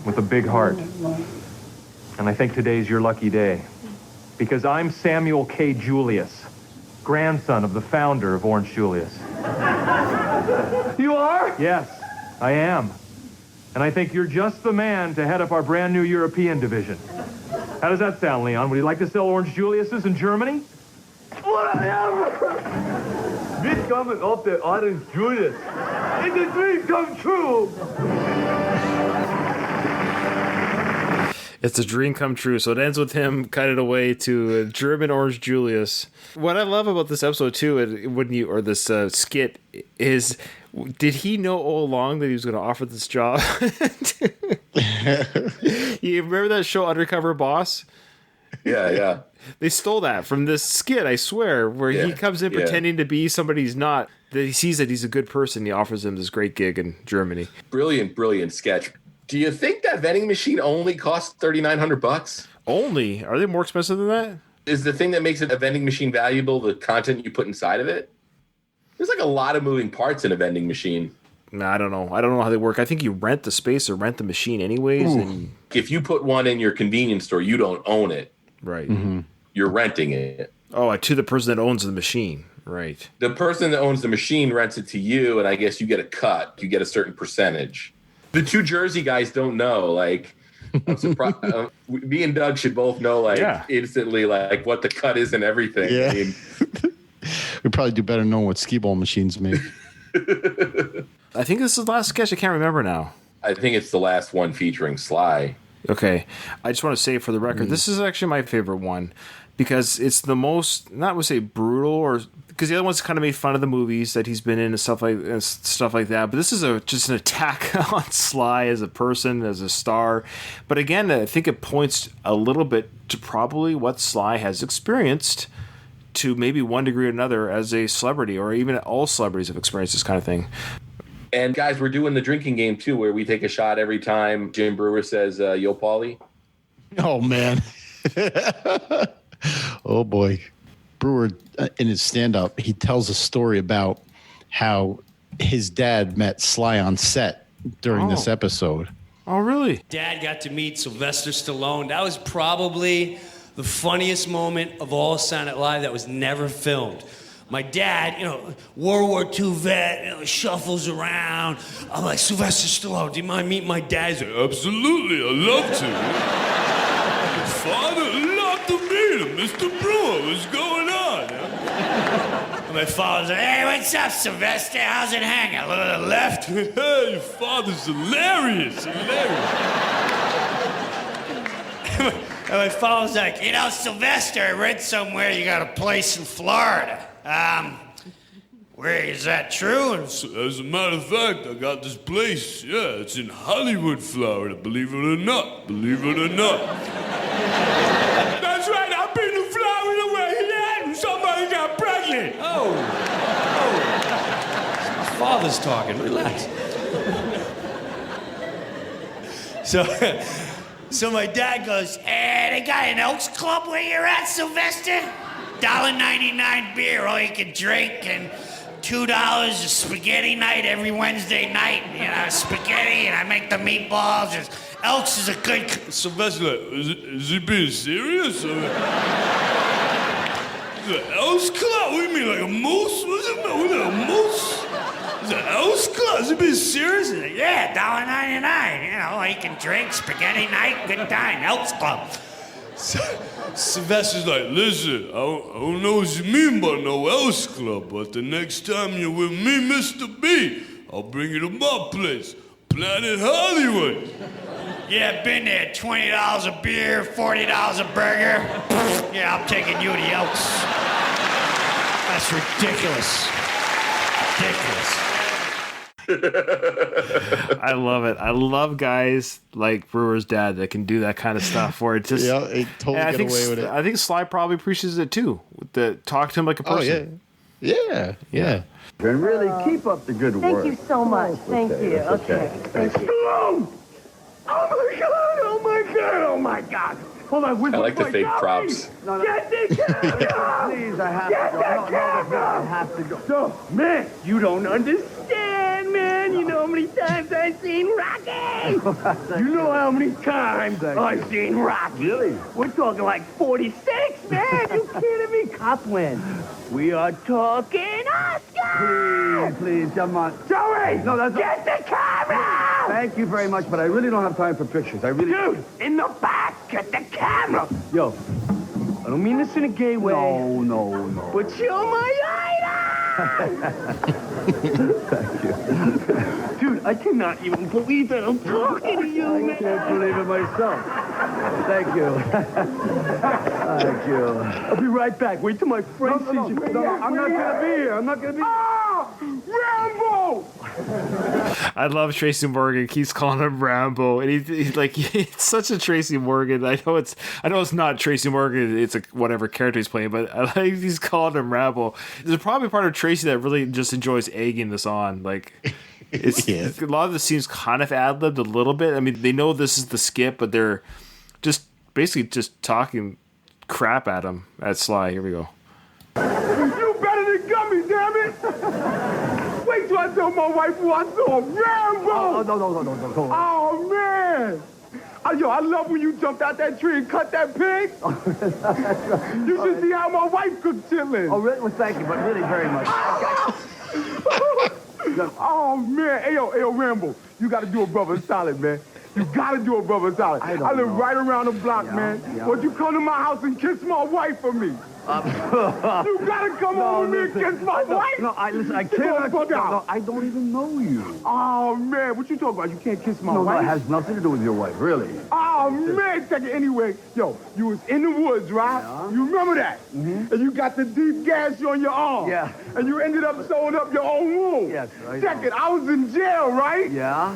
with a big heart. And I think today's your lucky day. Because I'm Samuel K. Julius, grandson of the founder of Orange Julius. You are? Yes, I am. And I think you're just the man to head up our brand new European division. How does that sound, Leon? Would you like to sell Orange Juliuses in Germany? Whatever! We're coming off the Orange Julius. It's a dream come true! It's a dream come true. So it ends with him cutting away to a German Orange Julius. What I love about this episode too, this skit, is did he know all along that he was going to offer this job? You remember that show Undercover Boss? Yeah. They stole that from this skit, I swear, where he comes in pretending to be somebody he's not. That he sees that he's a good person. He offers him this great gig in Germany. Brilliant sketch. Do you think that vending machine only costs $3,900? Only? Are they more expensive than that? Is the thing that makes it a vending machine valuable the content you put inside of it? There's like a lot of moving parts in a vending machine. No, I don't know. I don't know how they work. I think you rent the space or rent the machine anyways. And if you put one in your convenience store, you don't own it. Right. Mm-hmm. You're renting it. Oh, to the person that owns the machine. Right. The person that owns the machine rents it to you, and I guess you get a cut. You get a certain percentage. The two Jersey guys don't know. Like, I'm surprised. Me and Doug should both know, instantly, what the cut is and everything. Yeah. I mean, we probably do better knowing what skee ball machines make. I think this is the last sketch. I can't remember now. I think it's the last one featuring Sly. Okay. I just want to say for the record, this is actually my favorite one because it's the most, not to say brutal, or because the other ones kind of made fun of the movies that he's been in and stuff like that. But this is just an attack on Sly as a person, as a star. But again, I think it points a little bit to probably what Sly has experienced to maybe one degree or another as a celebrity, or even all celebrities have experienced this kind of thing. And guys, we're doing the drinking game too, where we take a shot every time Jim Brewer says, "Yo, Paulie." Oh man. Oh boy. Brewer, in his stand-up, he tells a story about how his dad met Sly on set during this episode. Oh, really? Dad got to meet Sylvester Stallone. That was probably the funniest moment of all Saturday Night Live that was never filmed. My dad, World War II vet, shuffles around. I'm like, Sylvester Stallone, do you mind meeting my dad? He's like, absolutely, I'd love to. Father, I'd love to meet him. Mr. Brewer, what's going on? And my father's like, hey, what's up, Sylvester? How's it hanging? A little to the left? Hey, your father's hilarious. And my father's like, Sylvester, I read somewhere you got a place in Florida. Where is that true? As a matter of fact, I got this place. Yeah, it's in Hollywood, Florida. Believe it or not. Believe it or not. That's right. I've been to Florida where he had and somebody got pregnant. Oh. My father's talking. Relax. So my dad goes, hey, they got an Elks Club where you're at, Sylvester? $1.99 beer, all you can drink, and $2 a spaghetti night every Wednesday night. Spaghetti, and I make the meatballs. Elks is a good... Sylvester, is he being serious? The Elks Club? What do you mean, like a moose? What's it mean? What, a moose? Is it Elks Club? Is he being serious? He's like, yeah, $1.99. All you can drink, spaghetti night, good time, Elks Club. So, Sylvester's like, listen, I don't know what you mean by no Elks Club, but the next time you're with me, Mr. B, I'll bring you to my place, Planet Hollywood. Yeah, been there. $20 a beer, $40 a burger. Yeah, I'm taking you to the Elks. That's ridiculous. I love it. I love guys like Brewer's dad that can do that kind of stuff where it just it totally get away with it. I think Sly probably appreciates it too. Talk to him like a person. Yeah. And really keep up the good work. Thank you so much. Thank you. Okay. Thank you. Stallone! Oh my God! Hold on, I like the fake props. Get the camera! Please, I have Get to the go. camera! I have to go. So, man, you don't understand, man. You know how many times I've seen Rocky? You know how many times I've seen Rocky? Really? We're talking like 46, man. You kidding me? Cop win. We are talking Oscar! Please, come on. Joey! No, that's Get the camera! Thank you very much, but I really don't have time for pictures. Dude, in the back, get the camera! Yo. I don't mean this in a gay way. No. But you're my idol! Thank you. Dude, I cannot even believe that I'm talking to you, man. I can't believe it myself. Thank you. Thank you. I'll be right back. Wait till my friend sees you. No, I'm not gonna be here. I'm not gonna be here. Ah! Rambo! I love Tracy Morgan. Keeps calling him Rambo, and he's like, it's such a Tracy Morgan. I know it's not Tracy Morgan. It's a whatever character he's playing, but I like he's calling him Rambo. There's probably part of Tracy that really just enjoys egging this on. Like, it's a lot of the scenes kind of ad-libbed a little bit. I mean, they know this is the skit, but they're just basically just talking crap at him at Sly. Here we go. You better than Gummy, damn it! Wait till I tell my wife who I saw, Rambo! No. Oh, man! Yo, I love when you jumped out that tree and cut that pig. You should see how my wife cooks chitlins. Oh, really? Well, thank you, but really very much. Oh, man. Hey, yo, Rambo, you got to do a brother solid, man. You gotta do a brother solid. I live right around the block, man. Won't you come to my house and kiss my wife for me? You gotta come over me and kiss my wife. No, listen, I can't. No, I don't even know you. Oh, man, what you talking about? You can't kiss my No, wife? it has nothing to do with your wife, really. Oh, man, take it anyway. Yo, you was in the woods, right? Yeah. You remember that? And you got the deep gash on your arm. Yeah. And you ended up sewing up your own wound. Yes, I Check know. it, I was in jail, right? Yeah?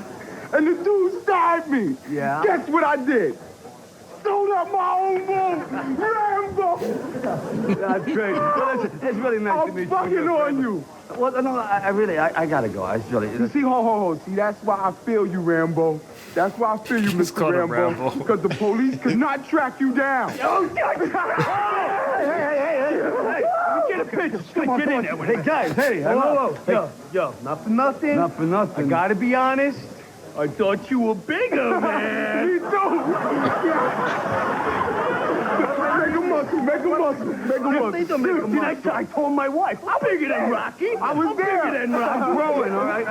And the dude stabbed me. Yeah? Guess what I did? Sewed up my own wound. Rambo! That's great. Well, that's really nice to meet you. I'm fucking on you. Well, no, I really gotta go. I really. You see, ho. See, that's why I feel you, Rambo. That's why I feel you, Mr. Rambo. Because the police could not track you down. Oh, hey. Get a picture. Come on, get in there. Hey, guys, hey. Hello. Yo, not for nothing. Not for nothing. I gotta be honest. I thought you were bigger, man. Me too. Make a muscle. See, I told my wife, I'm bigger than Rocky. I was there. Bigger than Rocky. I'm growing, all right?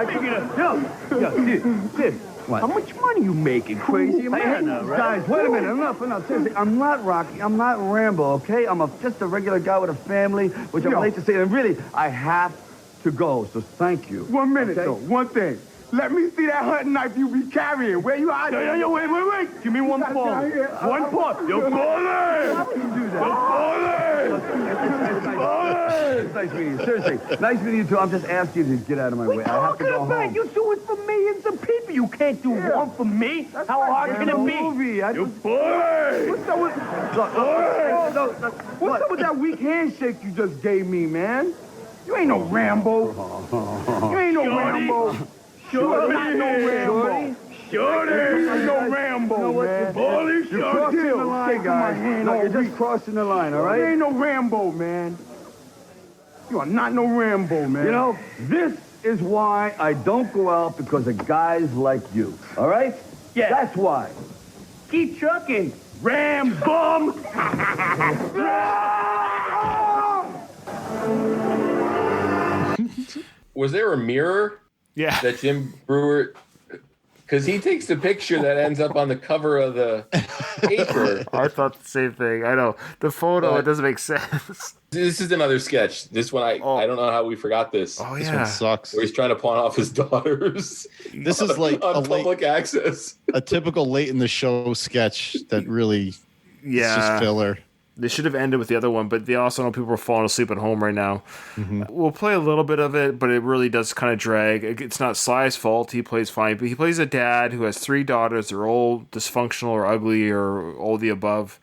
Sid, What? how much money you making? Crazy man, right? Guys, wait a minute. Enough. Seriously, I'm not Rocky. I'm not Rambo, okay? I'm just a regular guy with a family, which I'm late to say. And really, I have to go, so thank you. 1 minute, though. One thing. Let me see that hunting knife you be carrying. Where you at? Yo, wait. Give me one paw. One paw. You're balling. How would you do that? It's nice meeting you. Seriously, nice meeting you, too. I'm just asking you to get out of my way. I have to go home. You do it for millions of people. You can't do one for me. How hard can it be? Movie. You boy! What's up with that weak handshake you just gave me, man? You ain't no Rambo. You ain't no Rambo. You're not no Rambo. Shorty! You're no Rambo, man. You're crossing the line, guys. No, you're just crossing the line, all right? You ain't no Rambo, man. You are not no Rambo, man. You know, this is why I don't go out because of guys like you, all right? Yeah. That's why. Keep trucking, Ram bum! Was there a mirror? Yeah. That Jim Brewer, because he takes the picture that ends up on the cover of the paper. I thought the same thing. I know. The photo, it doesn't make sense. This is another sketch. This one, I don't know how we forgot this. Oh, This one sucks. Where he's trying to pawn off his daughters. This is like on public access. A typical late in the show sketch that really is just filler. They should have ended with the other one, but they also know people are falling asleep at home right now. Mm-hmm. We'll play a little bit of it, but it really does kind of drag. It's not Sly's fault. He plays fine, but he plays a dad who has 3 daughters. They're all dysfunctional or ugly or all the above.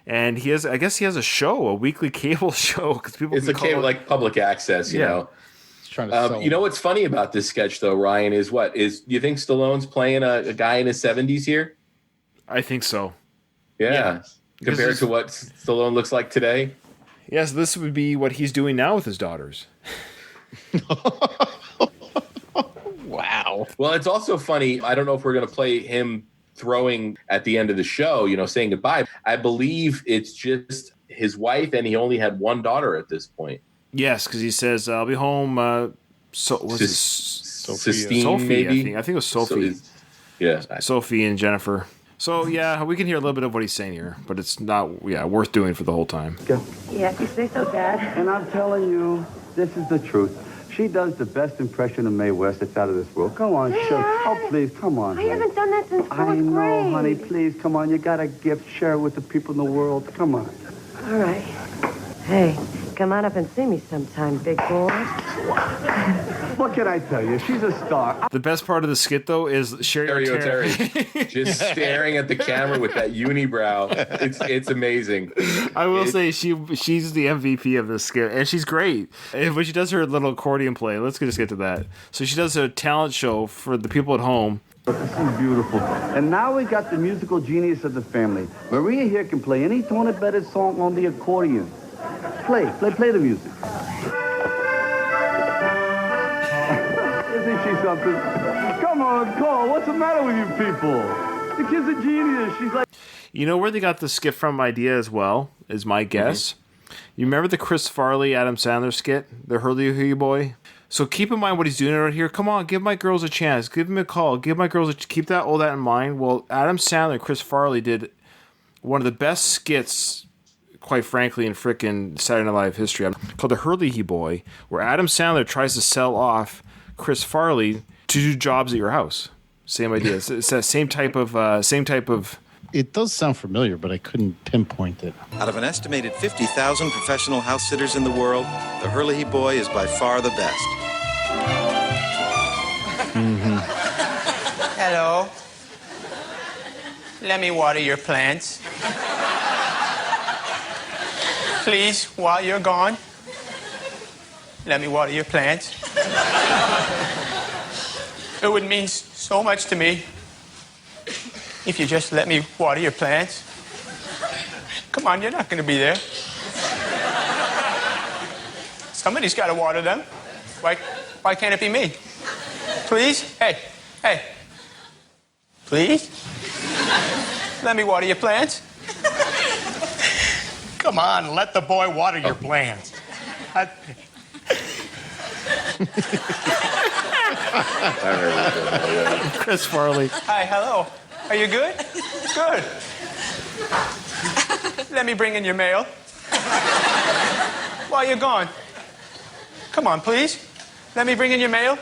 And he has, I guess he has a show, a weekly cable show. Because people It's a cable, like public access, you know. Trying to you know what's funny about this sketch, though, Ryan, is do you think Stallone's playing a guy in his 70s here? I think so. Yeah. Compared to what Stallone looks like today? Yes, this would be what he's doing now with his daughters. Wow. Well, it's also funny. I don't know if we're going to play him throwing at the end of the show, saying goodbye. I believe it's just his wife, and he only had 1 daughter at this point. Yes, because he says, I'll be home. Sophie, maybe? I think it was Sophie. Yeah. Sophie and Jennifer. So, yeah, we can hear a little bit of what he's saying here, but it's not, worth doing for the whole time. Yeah, if you say so, Dad. And I'm telling you, this is the truth. She does the best impression of Mae West that's out of this world. Come on, show. Oh, please, come on. I haven't done that since 4th grade. I know, honey, please, come on. You got a gift. Share it with the people in the world. Come on. All right. Hey, come on up and see me sometime, big boy. What can I tell you? She's a star. The best part of the skit, though, is Sherry O'Terry. Just staring at the camera with that unibrow. It's amazing. I will say she's the MVP of this skit, and she's great. And when she does her little accordion play, let's just get to that. So she does a talent show for the people at home. This is beautiful. And now we got the musical genius of the family. Maria here can play any tone-better song on the accordion. Play the music. Isn't she something? Come on, Cole, what's the matter with you people? The kid's a genius. She's like... You know where they got the skit from idea as well, is my guess? You remember the Chris Farley, Adam Sandler skit? The Hurley Boy? So keep in mind what he's doing right here. Come on, give my girls a chance. Give him a call. Give my girls keep all that in mind. Well, Adam Sandler and Chris Farley did one of the best skits, quite frankly, in frickin' Saturday Night Live history, called The Hurley Boy, where Adam Sandler tries to sell off Chris Farley to do jobs at your house. Same idea. It's that same type of. It does sound familiar, but I couldn't pinpoint it. Out of an estimated 50,000 professional house sitters in the world, the Hurley Boy is by far the best. Hello. Let me water your plants. Please, while you're gone, let me water your plants. It would mean so much to me if you just let me water your plants. Come on, you're not going to be there. Somebody's got to water them. Why can't it be me? Please? Hey. Please? Let me water your plants. Come on, let the boy water your plants. Chris Farley. Hi, hello. Are you good? Good. Let me bring in your mail. While you're gone. Come on, please. Let me bring in your mail.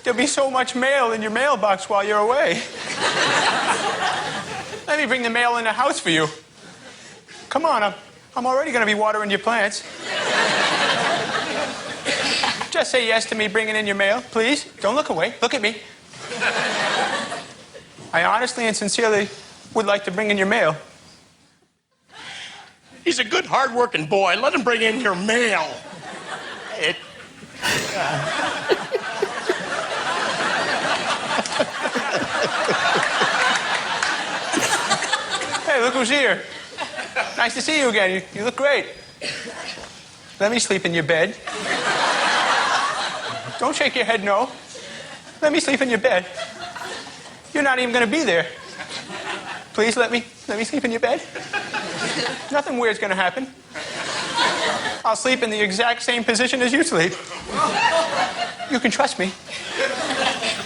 There'll be so much mail in your mailbox while you're away. Let me bring the mail in the house for you. Come on, I'm already going to be watering your plants. Just say yes to me bringing in your mail, please. Don't look away. Look at me. I honestly and sincerely would like to bring in your mail. He's a good, hard-working boy. Let him bring in your mail. Hey, look who's here. Nice to see you again. You look great. Let me sleep in your bed. Don't shake your head no. Let me sleep in your bed. You're not even going to be there. Please let me sleep in your bed. Nothing weird's going to happen. I'll sleep in the exact same position as you sleep. You can trust me.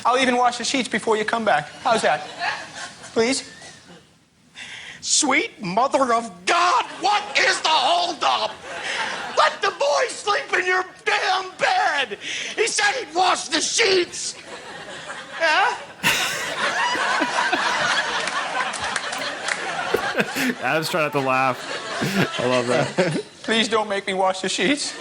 I'll even wash the sheets before you come back. How's that? Please? Sweet mother of God, what is the holdup? Let the boy sleep in your damn bed. He said he'd wash the sheets. Yeah? Adam's trying not to laugh. I love that. Please don't make me wash the sheets.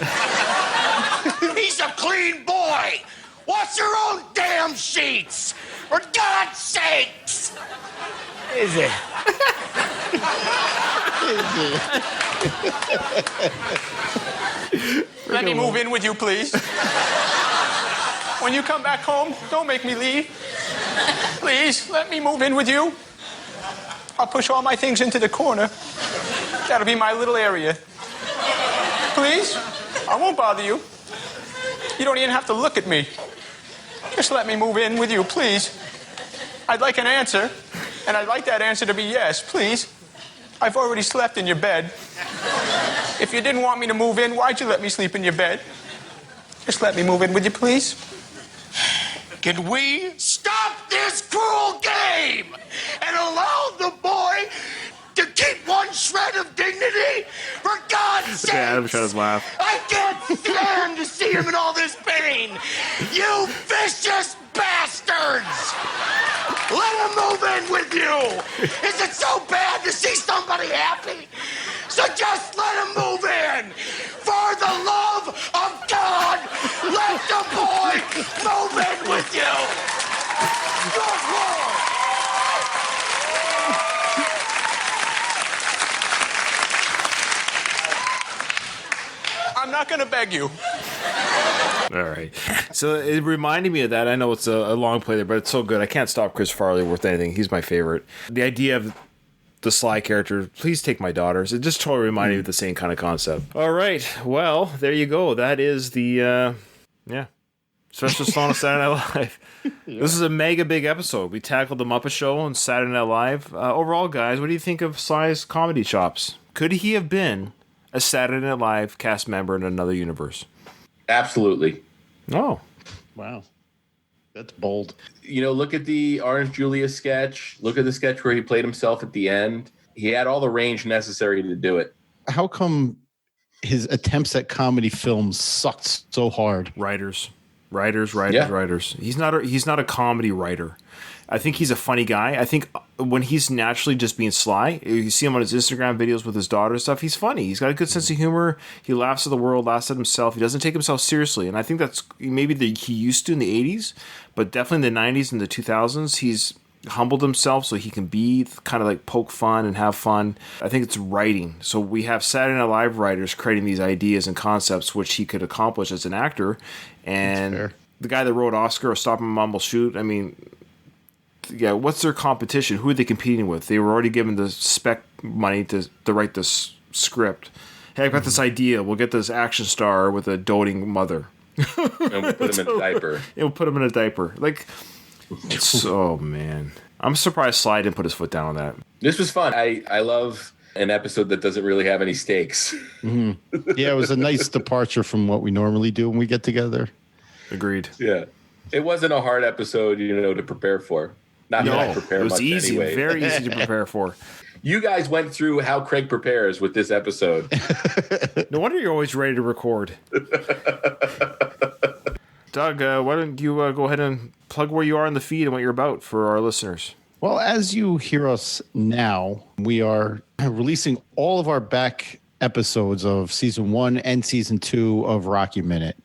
He's a clean boy. Wash your own damn sheets. For God's sakes. Is it? Let me move in with you, please. When you come back home, don't make me leave. Please, let me move in with you. I'll push all my things into the corner. That'll be my little area. Please, I won't bother you. You don't even have to look at me. Just let me move in with you, please. I'd like an answer, and I'd like that answer to be yes, please. I've already slept in your bed. If you didn't want me to move in, why'd you let me sleep in your bed? Just let me move in with you, please. Can we stop this cruel game and allow the boy to keep one shred of dignity? For God's sake! Adam tries to laugh. I can't stand to see him in all this pain. You vicious bastards! Let him move in with you. Is it so bad to see somebody happy? So just let him move in. For the love of God, let the boy move in with you. Good Lord. I'm not going to beg you. All right. So it reminded me of that. I know it's a long play there, but it's so good. I can't stop Chris Farley worth anything. He's my favorite. The idea of the Sly character, please take my daughters. It just totally reminded me of the same kind of concept. All right. Well, there you go. That is the, Sylvester Stallone on Saturday Night Live. Yeah. This is a mega big episode. We tackled the Muppet Show on Saturday Night Live. Overall, guys, what do you think of Sly's comedy chops? Could he have been a Saturday Night Live cast member in another universe. Absolutely. Oh. Wow. That's bold. You know, look at the Orange Julius sketch. Look at the sketch where he played himself at the end. He had all the range necessary to do it. How come his attempts at comedy films sucked so hard? Writers. He's not a comedy writer. I think he's a funny guy. I think when he's naturally just being sly, you see him on his Instagram videos with his daughter and stuff, he's funny. He's got a good sense of humor. He laughs at the world, laughs at himself. He doesn't take himself seriously. And I think that's maybe he used to in the 80s, but definitely in the 90s and the 2000s, he's humbled himself so he can be kind of like poke fun and have fun. I think it's writing. So we have Saturday Night Live writers creating these ideas and concepts which he could accomplish as an actor. And the guy that wrote Oscar or Stop and Mom Will Shoot, I mean, yeah, what's their competition? Who are they competing with? They were already given the spec money to write this script. Hey, I've got this idea. We'll get this action star with a doting mother. And we'll put him in a diaper. And we'll put him in a diaper. Like, oh, man. I'm surprised Sly didn't put his foot down on that. This was fun. I love an episode that doesn't really have any stakes. Mm-hmm. Yeah, it was a nice departure from what we normally do when we get together. Agreed. Yeah. It wasn't a hard episode, to prepare for. Not that I prepare much anyway. It was easy, very easy to prepare for. You guys went through how Craig prepares with this episode. No wonder you're always ready to record. Doug, why don't you go ahead and plug where you are in the feed and what you're about for our listeners? Well, as you hear us now, we are releasing all of our back episodes of Season 1 and Season 2 of Rocky Minute.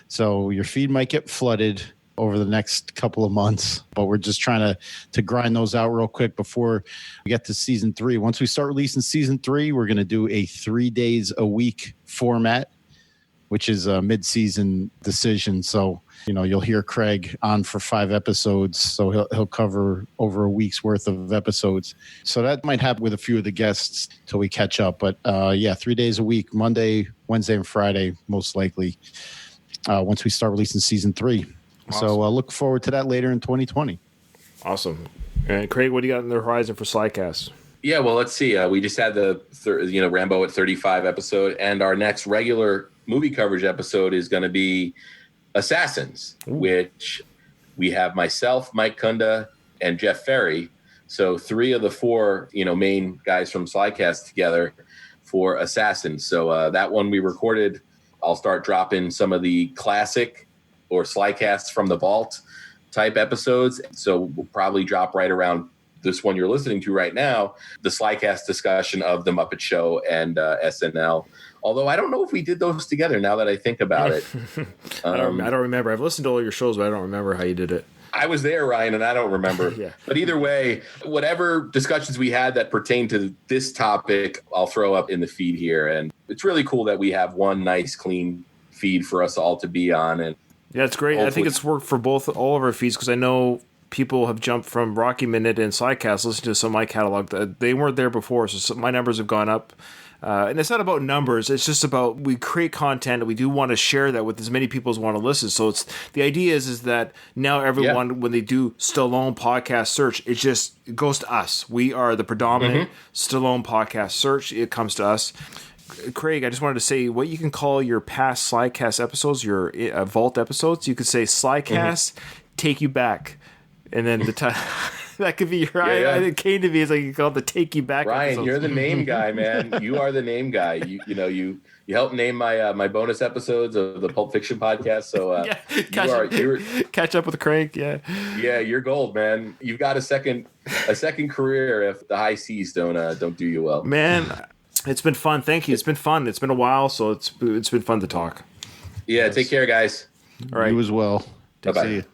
So your feed might get flooded over the next couple of months, but we're just trying to grind those out real quick before we get to Season 3. Once we start releasing Season 3, we're going to do a 3 days a week format, which is a mid-season decision. So, you'll hear Craig on for 5 episodes. So he'll cover over a week's worth of episodes. So that might happen with a few of the guests till we catch up. But 3 days a week, Monday, Wednesday, and Friday, most likely, once we start releasing Season 3. Awesome. So look forward to that later in 2020. Awesome. And Craig, what do you got in the horizon for Slycast? Yeah, well, let's see. We just had the Rambo at 35 episode, and our next regular movie coverage episode is going to be Assassins, which we have myself, Mike Kunda, and Jeff Ferry. So 3 of the 4, main guys from Slycast together for Assassins. So that one we recorded. I'll start dropping some of the classic or Slycasts from the vault type episodes. So we'll probably drop right around this one you're listening to right now, the Slycast discussion of the Muppet Show and SNL. Although I don't know if we did those together now that I think about it. I don't remember. I've listened to all your shows, but I don't remember how you did it. I was there, Ryan, and I don't remember. Yeah. But either way, whatever discussions we had that pertain to this topic, I'll throw up in the feed here. And it's really cool that we have one nice, clean feed for us all to be on. And yeah, it's great. I think it's worked for all of our feeds because I know people have jumped from Rocky Minute and Slycast listening to some of my catalog. They weren't there before, so my numbers have gone up. And it's not about numbers. It's just about we create content and we do want to share that with as many people as want to listen. So it's the idea is that now everyone, when they do Stallone podcast search, it goes to us. We are the predominant Stallone podcast search. It comes to us. Craig, I just wanted to say what you can call your past Slycast episodes, your Vault episodes. You could say Slycast, Take You Back. And then that could be your. It came to me as like you call it the Take You Back. Ryan, episodes. You're the name guy, man. You are the name guy. You helped name my bonus episodes of the Pulp Fiction podcast. So catch up with Craig. Yeah, you're gold, man. You've got a second career if the high seas don't do you well, man. It's been fun. Thank you. It's been fun. It's been a while, so it's been fun to talk. Yeah, take care, guys. All right, you as well. Bye bye.